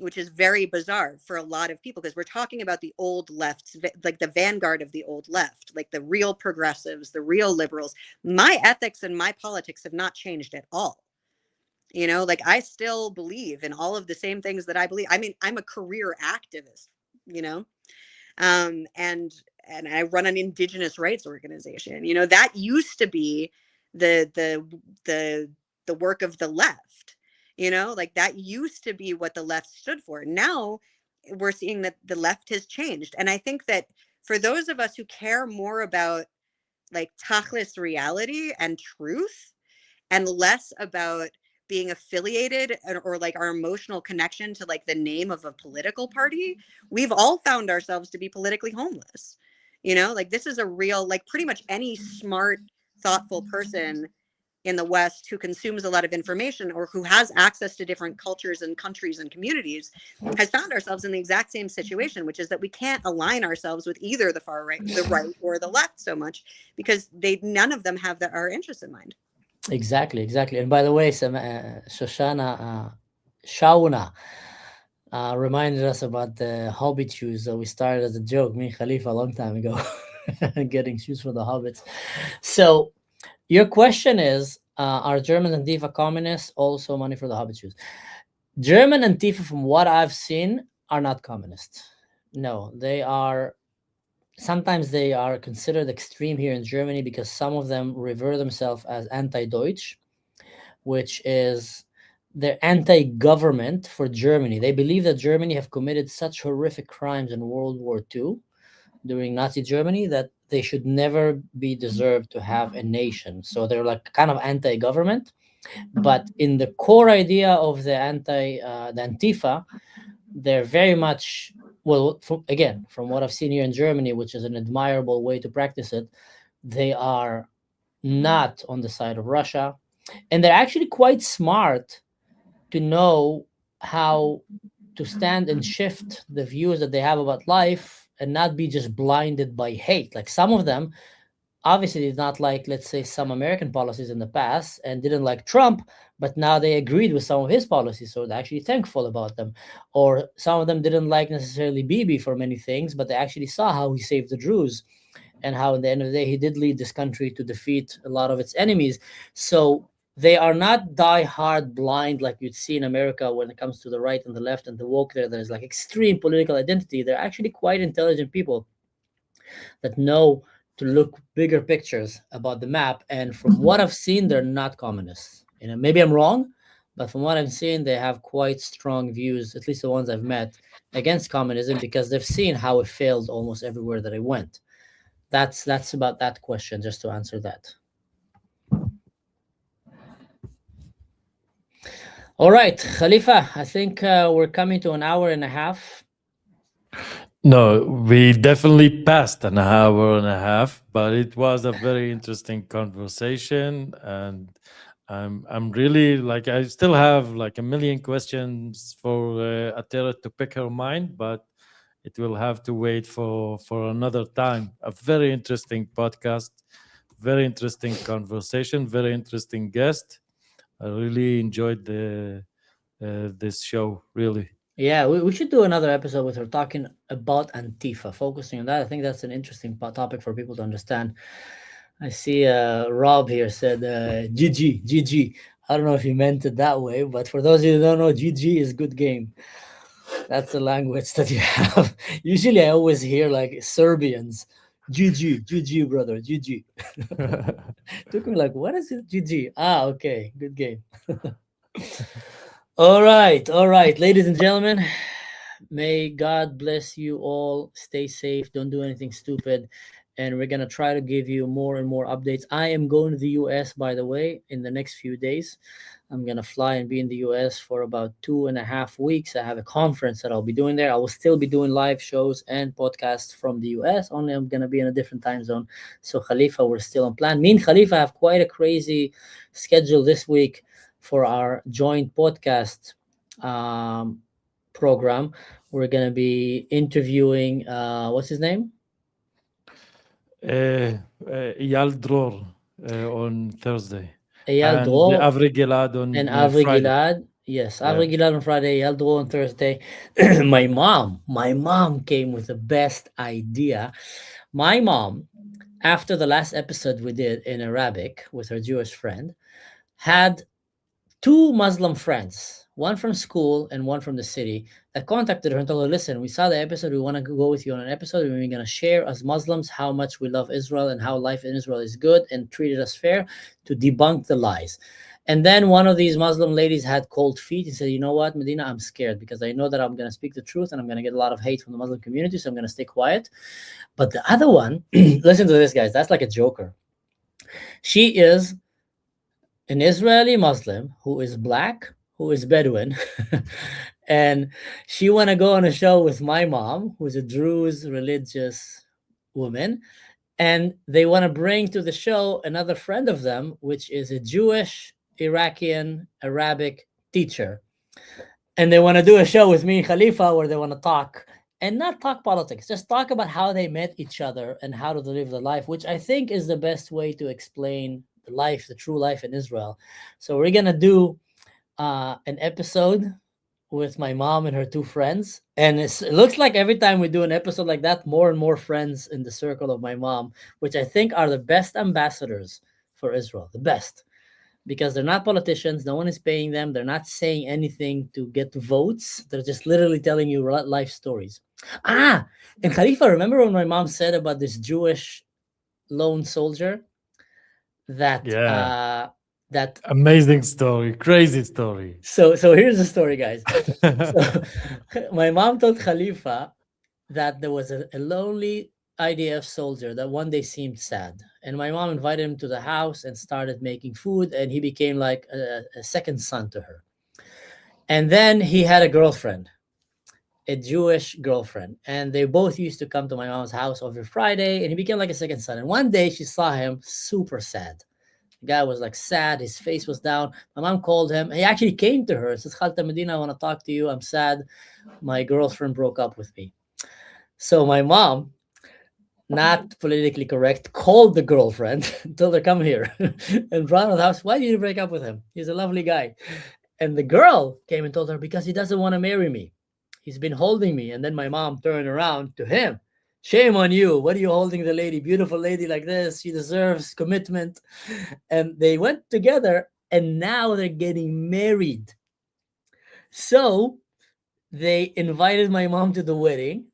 which is very bizarre for a lot of people, because we're talking about the old left, like the vanguard of the old left, like the real progressives, the real liberals. My ethics and my politics have not changed at all. Like, I still believe in all of the same things that I believe. I mean, I'm a career activist, and I run an indigenous rights organization. That used to be the work of the left. Like, that used to be what the left stood for. Now we're seeing that the left has changed. And I think that for those of us who care more about like tachlis reality and truth, and less about being affiliated or like our emotional connection to like the name of a political party, we've all found ourselves to be politically homeless. You know, like this is a real, like pretty much any smart, thoughtful person in the West who consumes a lot of information or who has access to different cultures and countries and communities has found ourselves in the exact same situation, which is that we can't align ourselves with either the far right, the right, or the left so much because none of them have our interests in mind. Exactly. And by the way, some Shauna reminded us about the Hobbit shoes that we started as a joke, me and Khalifa, a long time ago, getting shoes for the Hobbits. So your question is, are German Antifa communists? Also money for the Hobbit shoes. German Antifa, from what I've seen, are not communist. No, they are. Sometimes they are considered extreme here in Germany because some of them revere themselves as anti-Deutsch, which is they're anti-government for Germany. They believe that Germany have committed such horrific crimes in World War II during Nazi Germany that they should never be deserved to have a nation. So they're like kind of anti-government. But in the core idea of the the Antifa, they're very much, well, again, from what I've seen here in Germany, which is an admirable way to practice it, they are not on the side of Russia. And they're actually quite smart to know how to stand and shift the views that they have about life and not be just blinded by hate. Like some of them obviously did not like, let's say, some American policies in the past and didn't like Trump, but now they agreed with some of his policies, so they're actually thankful about them. Or some of them didn't like necessarily Bibi for many things, but they actually saw how he saved the Druze and how at the end of the day he did lead this country to defeat a lot of its enemies. So they are not die-hard blind like you'd see in America when it comes to the right and the left and the woke there. There's like extreme political identity. They're actually quite intelligent people that know to look bigger pictures about the map. And from what I've seen, they're not communists. You know, maybe I'm wrong, but from what I'm seeing, they have quite strong views, at least the ones I've met, against communism because they've seen how it failed almost everywhere that I went. That's about that question, just to answer that. All right, Khalifa, I think we're coming to an hour and a half. No, we definitely passed an hour and a half, but it was a very interesting conversation, and I'm really like I still have like a million questions for Ateret to pick her mind, but it will have to wait for another time. A very interesting podcast, very interesting conversation, very interesting guest. I really enjoyed this show, really. Yeah, we should do another episode with her talking about Antifa, focusing on that. I think that's an interesting topic for people to understand. I see Rob here said GG, GG. I don't know if he meant it that way, but for those of you who don't know, GG is good game. That's the language that you have. Usually I always hear like Serbians, GG, GG, brother, GG. Took me like, what is it, GG? Ah, okay, good game. All right, ladies and gentlemen, may God bless you all. Stay safe. Don't do anything stupid. And we're going to try to give you more and more updates. I am going to the US, by the way, in the next few days. I'm going to fly and be in the US for about 2.5 weeks. I have a conference that I'll be doing there. I will still be doing live shows and podcasts from the US, only I'm going to be in a different time zone. So Khalifa, we're still on plan. Me and Khalifa have quite a crazy schedule this week for our joint podcast program. We're going to be interviewing, what's his name? Eyal Dror on Thursday. Eyal and Dror Avri Gilad on and Avri Friday. Gilad. Yes, Avri Gilad on Friday, Eyal Dror on Thursday. My mom came with the best idea. My mom, after the last episode we did in Arabic with her Jewish friend, had 2 Muslim friends, one from school and one from the city, that contacted her and told her, listen, we saw the episode, we want to go with you on an episode, and we're going to share as Muslims how much we love Israel and how life in Israel is good and treated us fair, to debunk the lies. And then one of these Muslim ladies had cold feet and said, you know what, Medina, I'm scared because I know that I'm going to speak the truth and I'm going to get a lot of hate from the Muslim community, so I'm going to stay quiet. But the other one, listen to this, guys, that's like a joker. She is an Israeli Muslim who is black, who is Bedouin, and she want to go on a show with my mom, who's a Druze religious woman, and they want to bring to the show another friend of them, which is a Jewish Iraqian Arabic teacher, and they want to do a show with me and Khalifa where they want to talk and not talk politics, just talk about how they met each other and how to live the life, which I think is the best way to explain the life, the true life in Israel. So we're gonna do an episode with my mom and her two friends, and it looks like every time we do an episode like that, more and more friends in the circle of my mom, which I think are the best ambassadors for Israel, the best, because they're not politicians. No one is paying them. They're not saying anything to get votes. They're just literally telling you life stories. And Khalifa, remember when my mom said about this Jewish lone soldier that Yeah. that Amazing story. Crazy story. so here's the story, guys. So my mom told Khalifa that there was a lonely IDF soldier that one day seemed sad. And my mom invited him to the house and started making food, and he became like a second son to her. And then he had a girlfriend, a Jewish girlfriend, and they both used to come to my mom's house every Friday, and he became like a second son. And one day she saw him super sad. The guy was like sad, his face was down. My mom called him. He actually came to her and says, Khalta Medina, I want to talk to you. I'm sad. My girlfriend broke up with me. So my mom, not politically correct, called the girlfriend, told her, come here, and brought her to the house. Why did you break up with him? He's a lovely guy. And the girl came and told her, because he doesn't want to marry me. He's been holding me. And then my mom turned around to him. Shame on you. What are you holding the lady? Beautiful lady like this. She deserves commitment. And they went together, and now they're getting married. So they invited my mom to the wedding.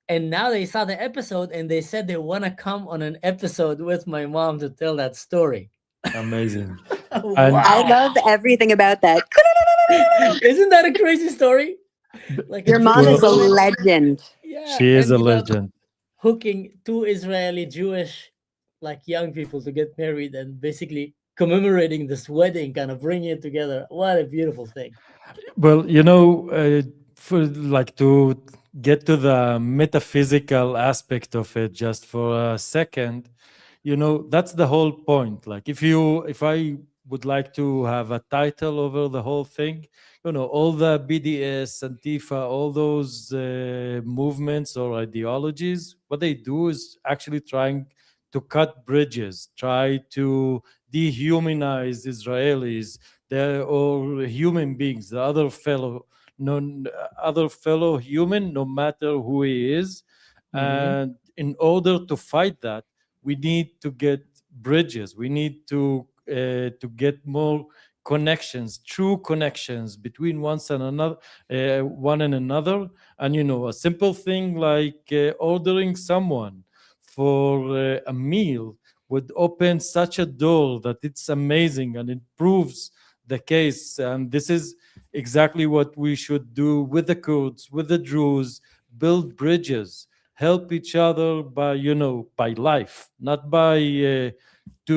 And now they saw the episode, and they said they want to come on an episode with my mom to tell that story. Amazing. Wow. I love everything about that. Isn't that a crazy story? Like Your mom is a Jewish woman- legend. Yeah, She is a ended up legend. hooking two Israeli Jewish like young people to get married and basically commemorating this wedding, kind of bringing it together. What a beautiful thing. Well, for like to get to the metaphysical aspect of it just for a second, that's the whole point. Like if I would like to have a title over the whole thing, all the BDS, Antifa, all those movements or ideologies, what they do is actually trying to cut bridges, try to dehumanize Israelis, or human beings, the other fellow human, no matter who he is. And in order to fight that, we need to get bridges. We need to get more connections, true connections between one and another. And a simple thing like ordering someone for a meal would open such a door that it's amazing, and it proves the case. And this is exactly what we should do with the Kurds, with the Druze: build bridges, help each other by life, not by I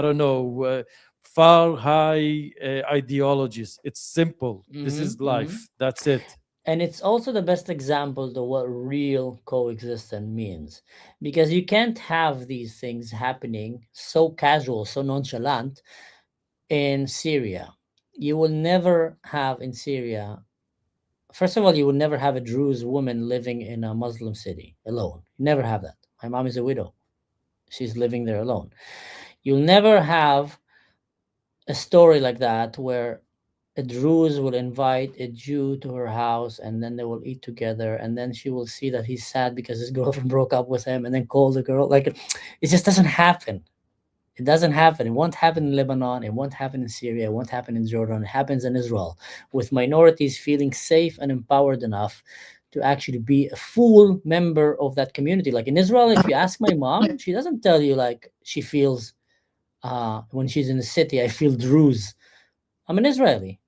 don't know, far high ideologies. It's simple. This is life. That's it. And it's also the best example to what real coexistence means, because you can't have these things happening so casual, so nonchalant in Syria. You will never have in Syria, first of all, you will never have a Druze woman living in a Muslim city alone. You never have that. My mom is a widow. She's living there alone. You'll never have a story like that where a Druze will invite a Jew to her house, and then they will eat together, and then she will see that he's sad because his girlfriend broke up with him, and then call the girl. Like, it just doesn't happen. It doesn't happen. It won't happen in Lebanon. It won't happen in Syria. It won't happen in Jordan. It happens in Israel, with minorities feeling safe and empowered enough to actually be a full member of that community. Like in Israel, if you ask my mom, she doesn't tell you like she feels when she's in the city, I feel Druze. I'm an Israeli.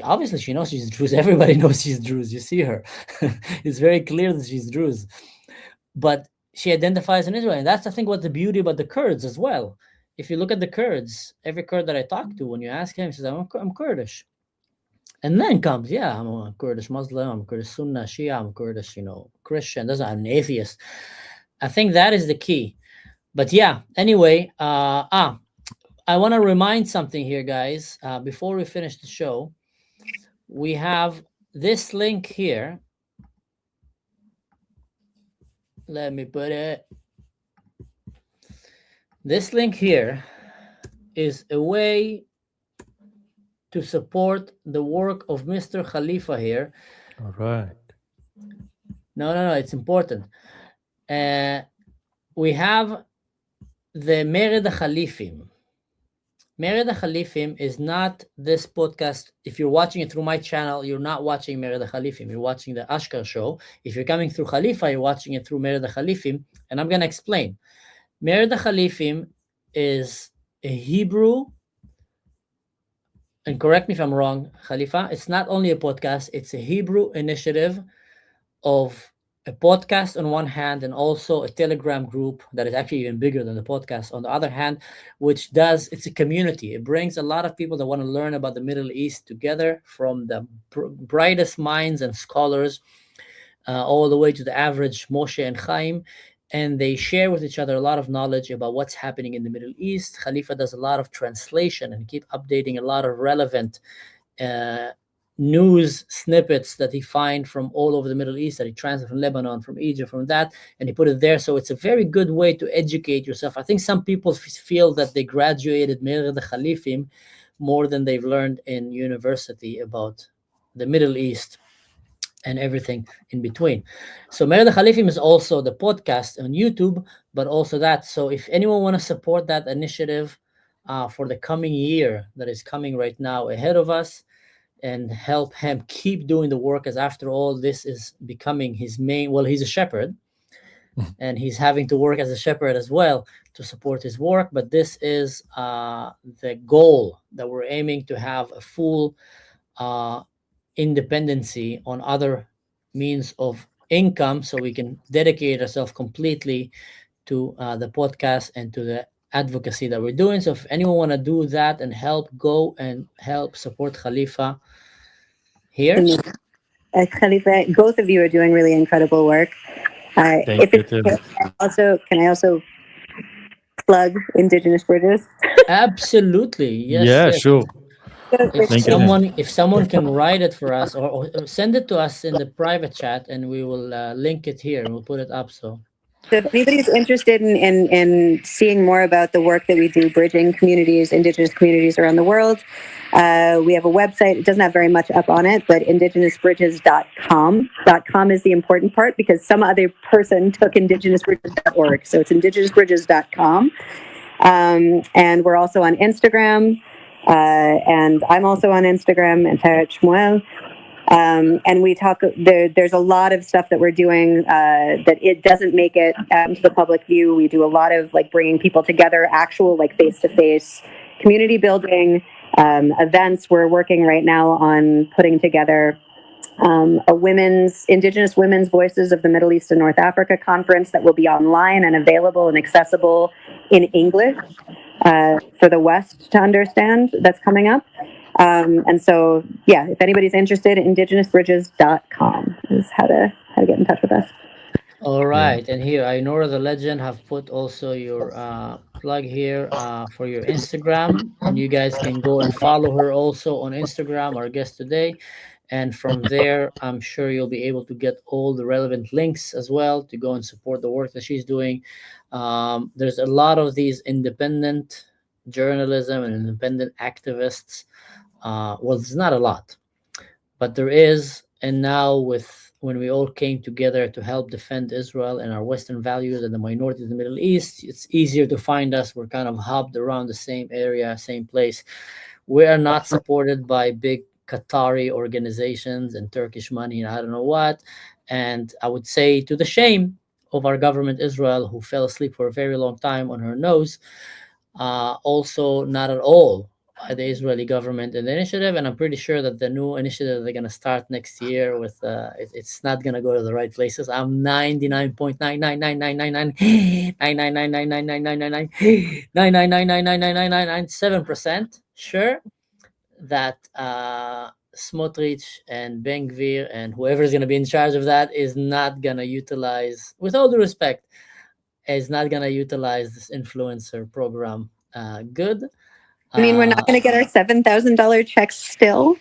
Obviously, she knows she's Druze. Everybody knows she's Druze. You see her. It's very clear that she's Druze. But she identifies an Israeli. And that's, I think, what the beauty about the Kurds as well. If you look at the Kurds, every Kurd that I talk to, when you ask him, he says, I'm Kurdish. And then comes, yeah, I'm a Kurdish Muslim, I'm Kurdish Sunnah, Shia, I'm Kurdish, Christian, doesn't I'm an atheist. I think that is the key. But yeah, anyway, I want to remind something here, guys, before we finish the show. We have this link here. Let me put it. This link here is a way to support the work of Mr. Khalifa here. All right. No, it's important. We have the Mered Khalifim. Mered Khalifim is not this podcast. If you're watching it through my channel, you're not watching Mered Khalifim. You're watching the Ashkar show. If you're coming through Khalifa, you're watching it through Mered Khalifim. And I'm going to explain. Mered Khalifim is a Hebrew, and correct me if I'm wrong, Khalifa, it's not only a podcast, it's a Hebrew initiative of a podcast on one hand and also a Telegram group that is actually even bigger than the podcast on the other hand, which it's a community. It brings a lot of people that want to learn about the Middle East together, from the brightest minds and scholars all the way to the average Moshe and Chaim. And they share with each other a lot of knowledge about what's happening in the Middle East. Khalifa does a lot of translation and keep updating a lot of relevant news snippets that he finds from all over the Middle East, that he translated from Lebanon, from Egypt, from that, and he put it there. So it's a very good way to educate yourself. I think some people feel that they graduated Mered Khalifim more than they've learned in university about the Middle East and everything in between. So Mered Khalifim is also the podcast on YouTube, but also that. So if anyone want to support that initiative for the coming year that is coming right now ahead of us, and help him keep doing the work, as after all, this is becoming his main, well, he's a shepherd, and he's having to work as a shepherd as well to support his work. But this is the goal, that we're aiming to have a full independency on other means of income, so we can dedicate ourselves completely to the podcast and to the advocacy that we're doing. So if anyone want to do that and help, go and help support Khalifa here. Khalifa, both of you are doing really incredible work. Thank you, Tim. Can I also plug Indigenous Bridges? Absolutely, yes. Yeah, yes. sure. If someone can write it for us, or send it to us in the private chat, and we will link it here and we'll put it up. So if anybody's interested in seeing more about the work that we do, bridging communities, Indigenous communities around the world, we have a website. It doesn't have very much up on it, but indigenousbridges.com. .com is the important part, because some other person took indigenousbridges.org. So it's indigenousbridges.com. And we're also on Instagram. And I'm also on Instagram, Ateret Shmuel. And we talk, there's a lot of stuff that we're doing that it doesn't make it to the public view. We do a lot of bringing people together, actual face-to-face community building events. We're working right now on putting together a Indigenous Women's Voices of the Middle East and North Africa conference that will be online and available and accessible in English for the West to understand. That's coming up. And so, yeah, if anybody's interested, indigenousbridges.com is how to get in touch with us. All right. Yeah. And here, Ainora the Legend have put also your plug here for your Instagram. And you guys can go and follow her also on Instagram, our guest today. And from there, I'm sure you'll be able to get all the relevant links as well to go and support the work that she's doing. There's a lot of these independent journalism and independent activists. Well, there's not a lot, but there is. And now when we all came together to help defend Israel and our Western values and the minorities in the Middle East, it's easier to find us. We're kind of hubbed around the same area, same place. We are not supported by big Qatari organizations and Turkish money and I don't know what. And I would say, to the shame of our government, Israel, who fell asleep for a very long time on her nose, also not at all by the Israeli government and the initiative, and I'm pretty sure that the new initiative they're gonna start next year with it's not gonna go to the right places. I'm 99.999999999999999999997% sure that Smotrich and Ben Gvir and whoever is gonna be in charge of that is not gonna utilize, with all due respect, is not gonna utilize this influencer program good. I mean, we're not going to get our $7,000 checks still.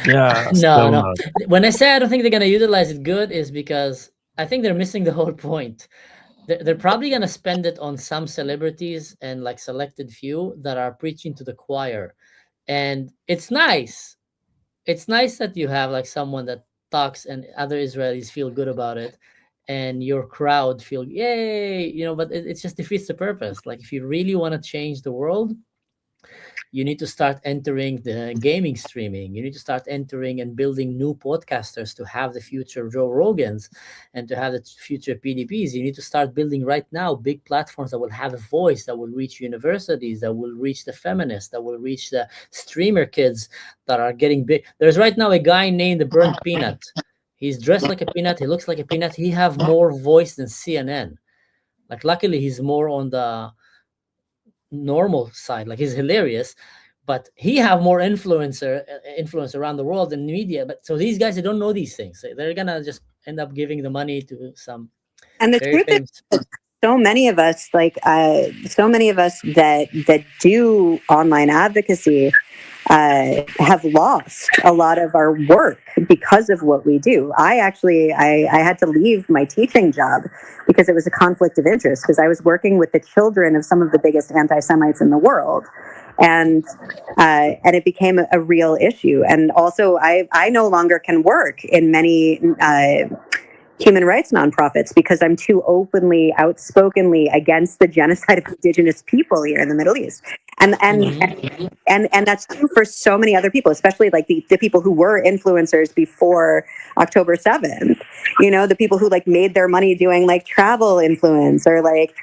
Yeah, No, still no. not. When I say I don't think they're gonna utilize it good, is because I think they're missing the whole point. They're probably gonna spend it on some celebrities and like selected few that are preaching to the choir, and it's nice. It's nice that you have like someone that talks and other Israelis feel good about it, and your crowd feel yay, But it just defeats the purpose. Like if you really want to change the world, you need to start entering the gaming streaming. You need to start entering and building new podcasters to have the future Joe Rogans and to have the future PDPs. You need to start building right now big platforms that will have a voice, that will reach universities, that will reach the feminists, that will reach the streamer kids that are getting big. There's right now a guy named the Burnt Peanut. He's dressed like a peanut. He looks like a peanut. He have more voice than CNN. Like luckily he's more on the normal side, like he's hilarious, but he have more influence around the world in media. But so these guys, they don't know these things, they're gonna just end up giving the money to some And the very truth famous. is, so many of us, that do online advocacy, have lost a lot of our work because of what we do. I had to leave my teaching job because it was a conflict of interest, because I was working with the children of some of the biggest anti-Semites in the world. And it became a real issue. And also, I no longer can work in many human rights nonprofits because I'm too openly, outspokenly against the genocide of indigenous people here in the Middle East. And that's true for so many other people, especially like the people who were influencers before October 7th. The people who like made their money doing like travel influence or like,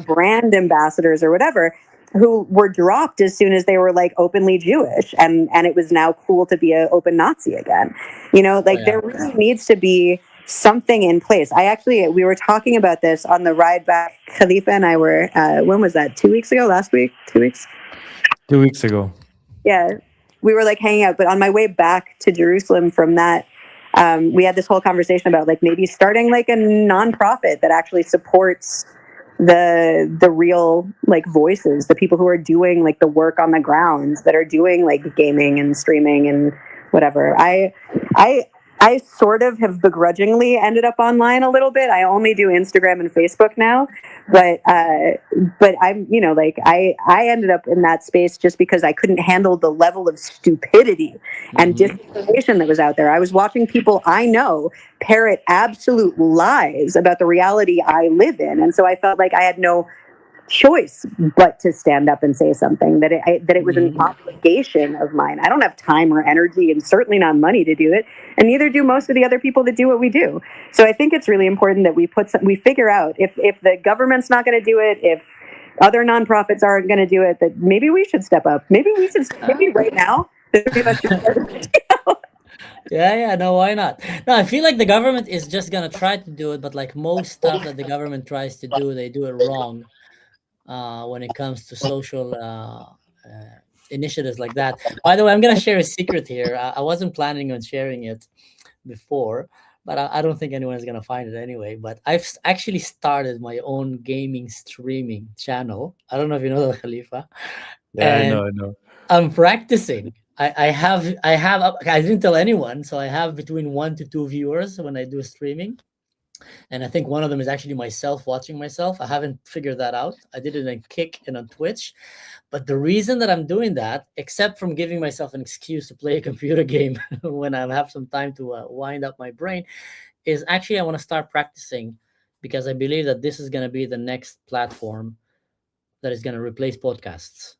brand ambassadors or whatever, who were dropped as soon as they were like openly Jewish, and it was now cool to be an open Nazi again. There really needs to be something in place. We were talking about this on the ride back. Khalifa and I were, when was that? 2 weeks ago? Last week? 2 weeks? 2 weeks ago. Yeah, we were like hanging out, but on my way back to Jerusalem from that, we had this whole conversation about like maybe starting like a nonprofit that actually supports the real like voices, the people who are doing like the work on the ground, that are doing like gaming and streaming and whatever. I sort of have begrudgingly ended up online a little bit. I only do Instagram and Facebook now, but I'm, I ended up in that space just because I couldn't handle the level of stupidity and disinformation that was out there. I was watching people I know parrot absolute lies about the reality I live in. And so I felt like I had no choice but to stand up and say something, that it was an obligation of mine. I don't have time or energy, and certainly not money, to do it, and neither do most of the other people that do what we do. So I think it's really important that we figure out, if the government's not going to do it, if other nonprofits aren't going to do it, that maybe we should step up. Maybe right now the three of us should start a video. Yeah, no, why not? No, I feel like the government is just gonna try to do it, but like most stuff that the government tries to do, they do it wrong. When it comes to social initiatives like that. By the way, I'm gonna share a secret here. I wasn't planning on sharing it before, but I don't think anyone is gonna find it anyway. But I've actually started my own gaming streaming channel. I don't know if you know that, Khalifa. Yeah, And I know. I'm practicing. I didn't tell anyone, so I have between 1 to 2 viewers when I do streaming. And I think one of them is actually myself watching myself. I haven't figured that out. I did it in Kick and on Twitch. But the reason that I'm doing that, except from giving myself an excuse to play a computer game when I have some time to wind up my brain, is actually I want to start practicing, because I believe that this is going to be the next platform that is going to replace podcasts.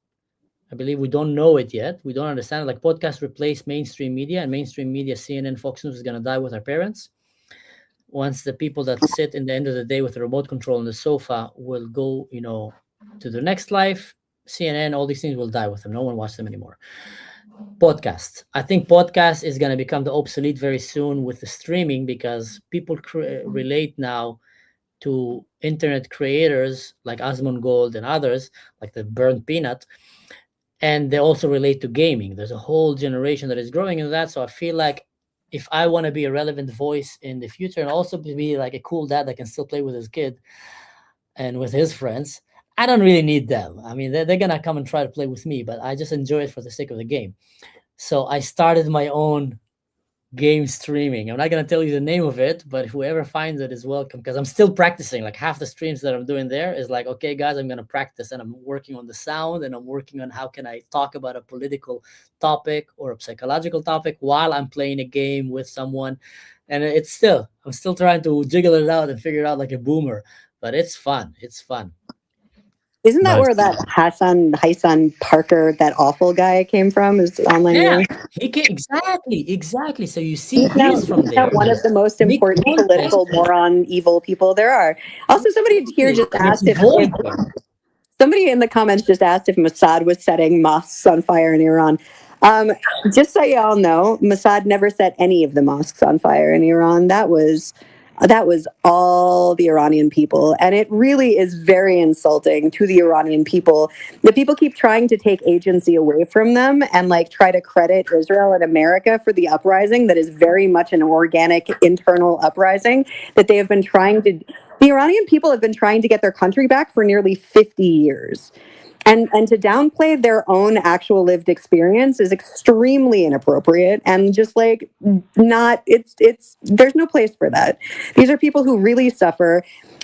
I believe we don't know it yet. We don't understand it. Like podcasts replace mainstream media, and mainstream media, CNN, Fox News, is going to die with our parents. Once the people that sit in the end of the day with the remote control on the sofa will go, to the next life, CNN, all these things will die with them. No one watches them anymore. Podcasts. I think podcast is going to become the obsolete very soon with the streaming, because people relate now to internet creators like Asmon Gold and others, like the Burnt Peanut, and they also relate to gaming. There's a whole generation that is growing in that. So I feel like if I want to be a relevant voice in the future and also be like a cool dad that can still play with his kid and with his friends, I don't really need them. I mean, they're gonna come and try to play with me, but I just enjoy it for the sake of the game. So I started my own game streaming. I'm not gonna tell you the name of it, but whoever finds it is welcome, because I'm still practicing. Like half the streams that I'm doing there is like, okay, guys, I'm gonna practice, and I'm working on the sound, and I'm working on how can I talk about a political topic or a psychological topic while I'm playing a game with someone. And I'm still trying to jiggle it out and figure it out like a boomer, but it's fun. It's fun. Isn't that Nice. where that Hassan Parker, that awful guy, came from? Is online Yeah, viewing? he can exactly. So you see, He's now, he's from he's now there. one of the most Big important context, political moron, evil people there are. Also, somebody here just and it's asked if evolving. somebody in the comments just asked if Mossad was setting mosques on fire in Iran. Just so y'all know, Mossad never set any of the mosques on fire in Iran. That was all the Iranian people, and it really is very insulting to the Iranian people. The people keep trying to take agency away from them and like try to credit Israel and America for the uprising that is very much an organic internal uprising that they have been trying to. The Iranian people have been trying to get their country back for nearly 50 years. And to downplay their own actual lived experience is extremely inappropriate and just like not it's there's no place for that. These are people who really suffer.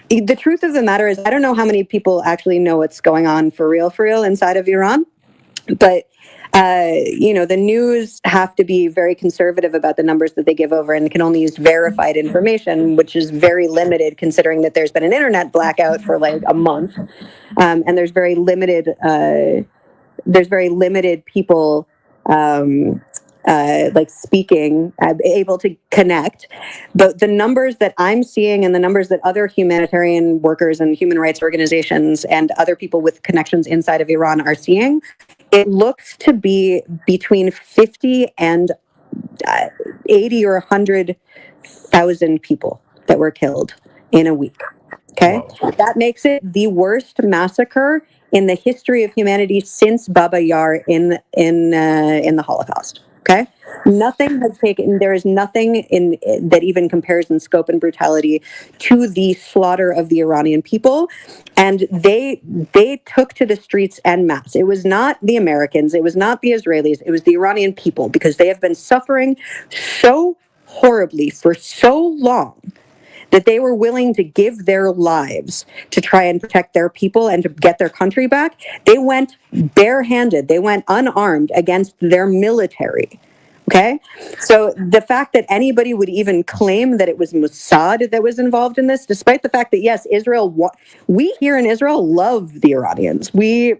The truth of the matter is I don't know how many people actually know what's going on for real inside of Iran, but the news have to be very conservative about the numbers that they give over and can only use verified information, which is very limited considering that there's been an internet blackout for like a month, and there's very limited people like speaking, able to connect. But the numbers that I'm seeing and the numbers that other humanitarian workers and human rights organizations and other people with connections inside of Iran are seeing, it looks to be between 50 and 80 or 100,000 people that were killed in a week. Okay, Wow. that makes it the worst massacre in the history of humanity since Baba Yar in the Holocaust. Okay, nothing has taken. There is nothing in that even compares in scope and brutality to the slaughter of the Iranian people, and they took to the streets en masse. It was not the Americans. It was not the Israelis. It was the Iranian people, because they have been suffering so horribly for so long that they were willing to give their lives to try and protect their people and to get their country back. They went barehanded, they went unarmed against their military. Okay? So the fact that anybody would even claim that it was Mossad that was involved in this, despite the fact that, yes, we here in Israel love the Iranians. We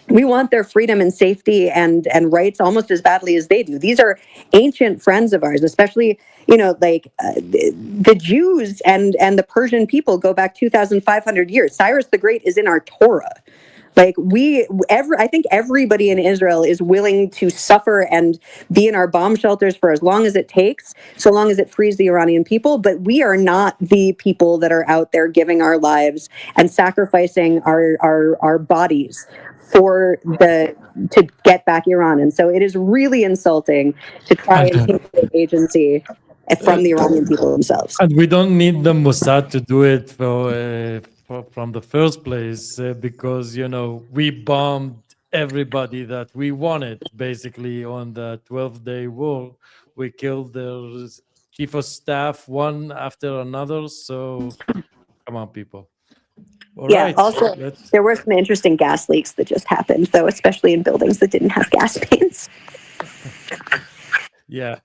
want their freedom and safety and rights almost as badly as they do. These are ancient friends of ours, especially the Jews and the Persian people go back 2,500 years. Cyrus the Great is in our Torah. Like I think everybody in Israel is willing to suffer and be in our bomb shelters for as long as it takes, so long as it frees the Iranian people. But we are not the people that are out there giving our lives and sacrificing our bodies to get back Iran. And so it is really insulting to try and And, take the agency from the Iranian people themselves. and we don't need the Mossad to do it from the first place, because we bombed everybody that we wanted basically on the 12-day war. We killed their chief of staff one after another. So come on, people. All Yeah, right, also, let's. there were some interesting gas leaks that just happened, though, especially in buildings that didn't have gas mains. Yeah.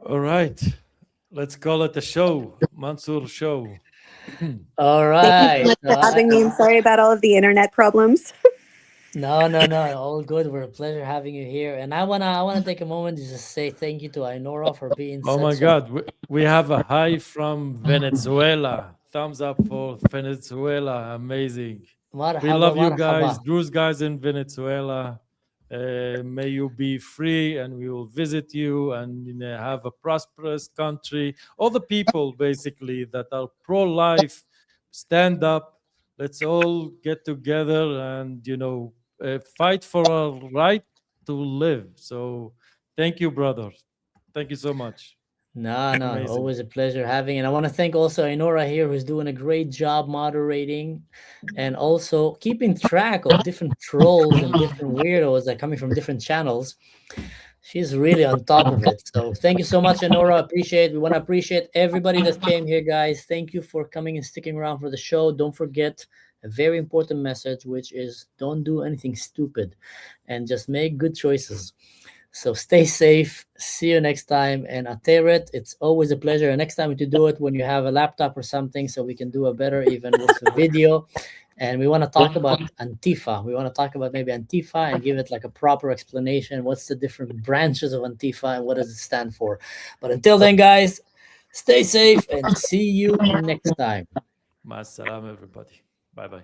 All right, let's call it a show, Mansour show. All Thank you so right. much for having me. I'm sorry about all of the internet problems. No, all good. We're a pleasure having you here, and I wanna take a moment to just say thank you to Ainora for being Oh my such a. God, we have a hi from Venezuela. Thumbs up for Venezuela. Amazing. We Marhaba, love you guys, marhaba. Druze guys in Venezuela. May you be free, and we will visit you and have a prosperous country. All the people basically that are pro-life, stand up. Let's all get together and fight for our right to live. So thank you, brother. Thank you so much. No, Amazing. always a pleasure having. And I want to thank also Inora here, who's doing a great job moderating and also keeping track of different trolls and different weirdos that are coming from different channels. She's really on top of it. So thank you so much, Inora. Appreciate. We want to appreciate everybody that came here, guys. Thank you for coming and sticking around for the show. Don't forget a very important message, which is don't do anything stupid and just make good choices. So stay safe. See you next time. And Ateret, it's always a pleasure. And next time to do it when you have a laptop or something, so we can do a better even with the video. And we want to talk about Antifa. We want to talk about maybe Antifa and give it like a proper explanation. What's the different branches of Antifa and what does it stand for? But until then, guys, stay safe and see you next time. Ma salam, everybody. Bye-bye.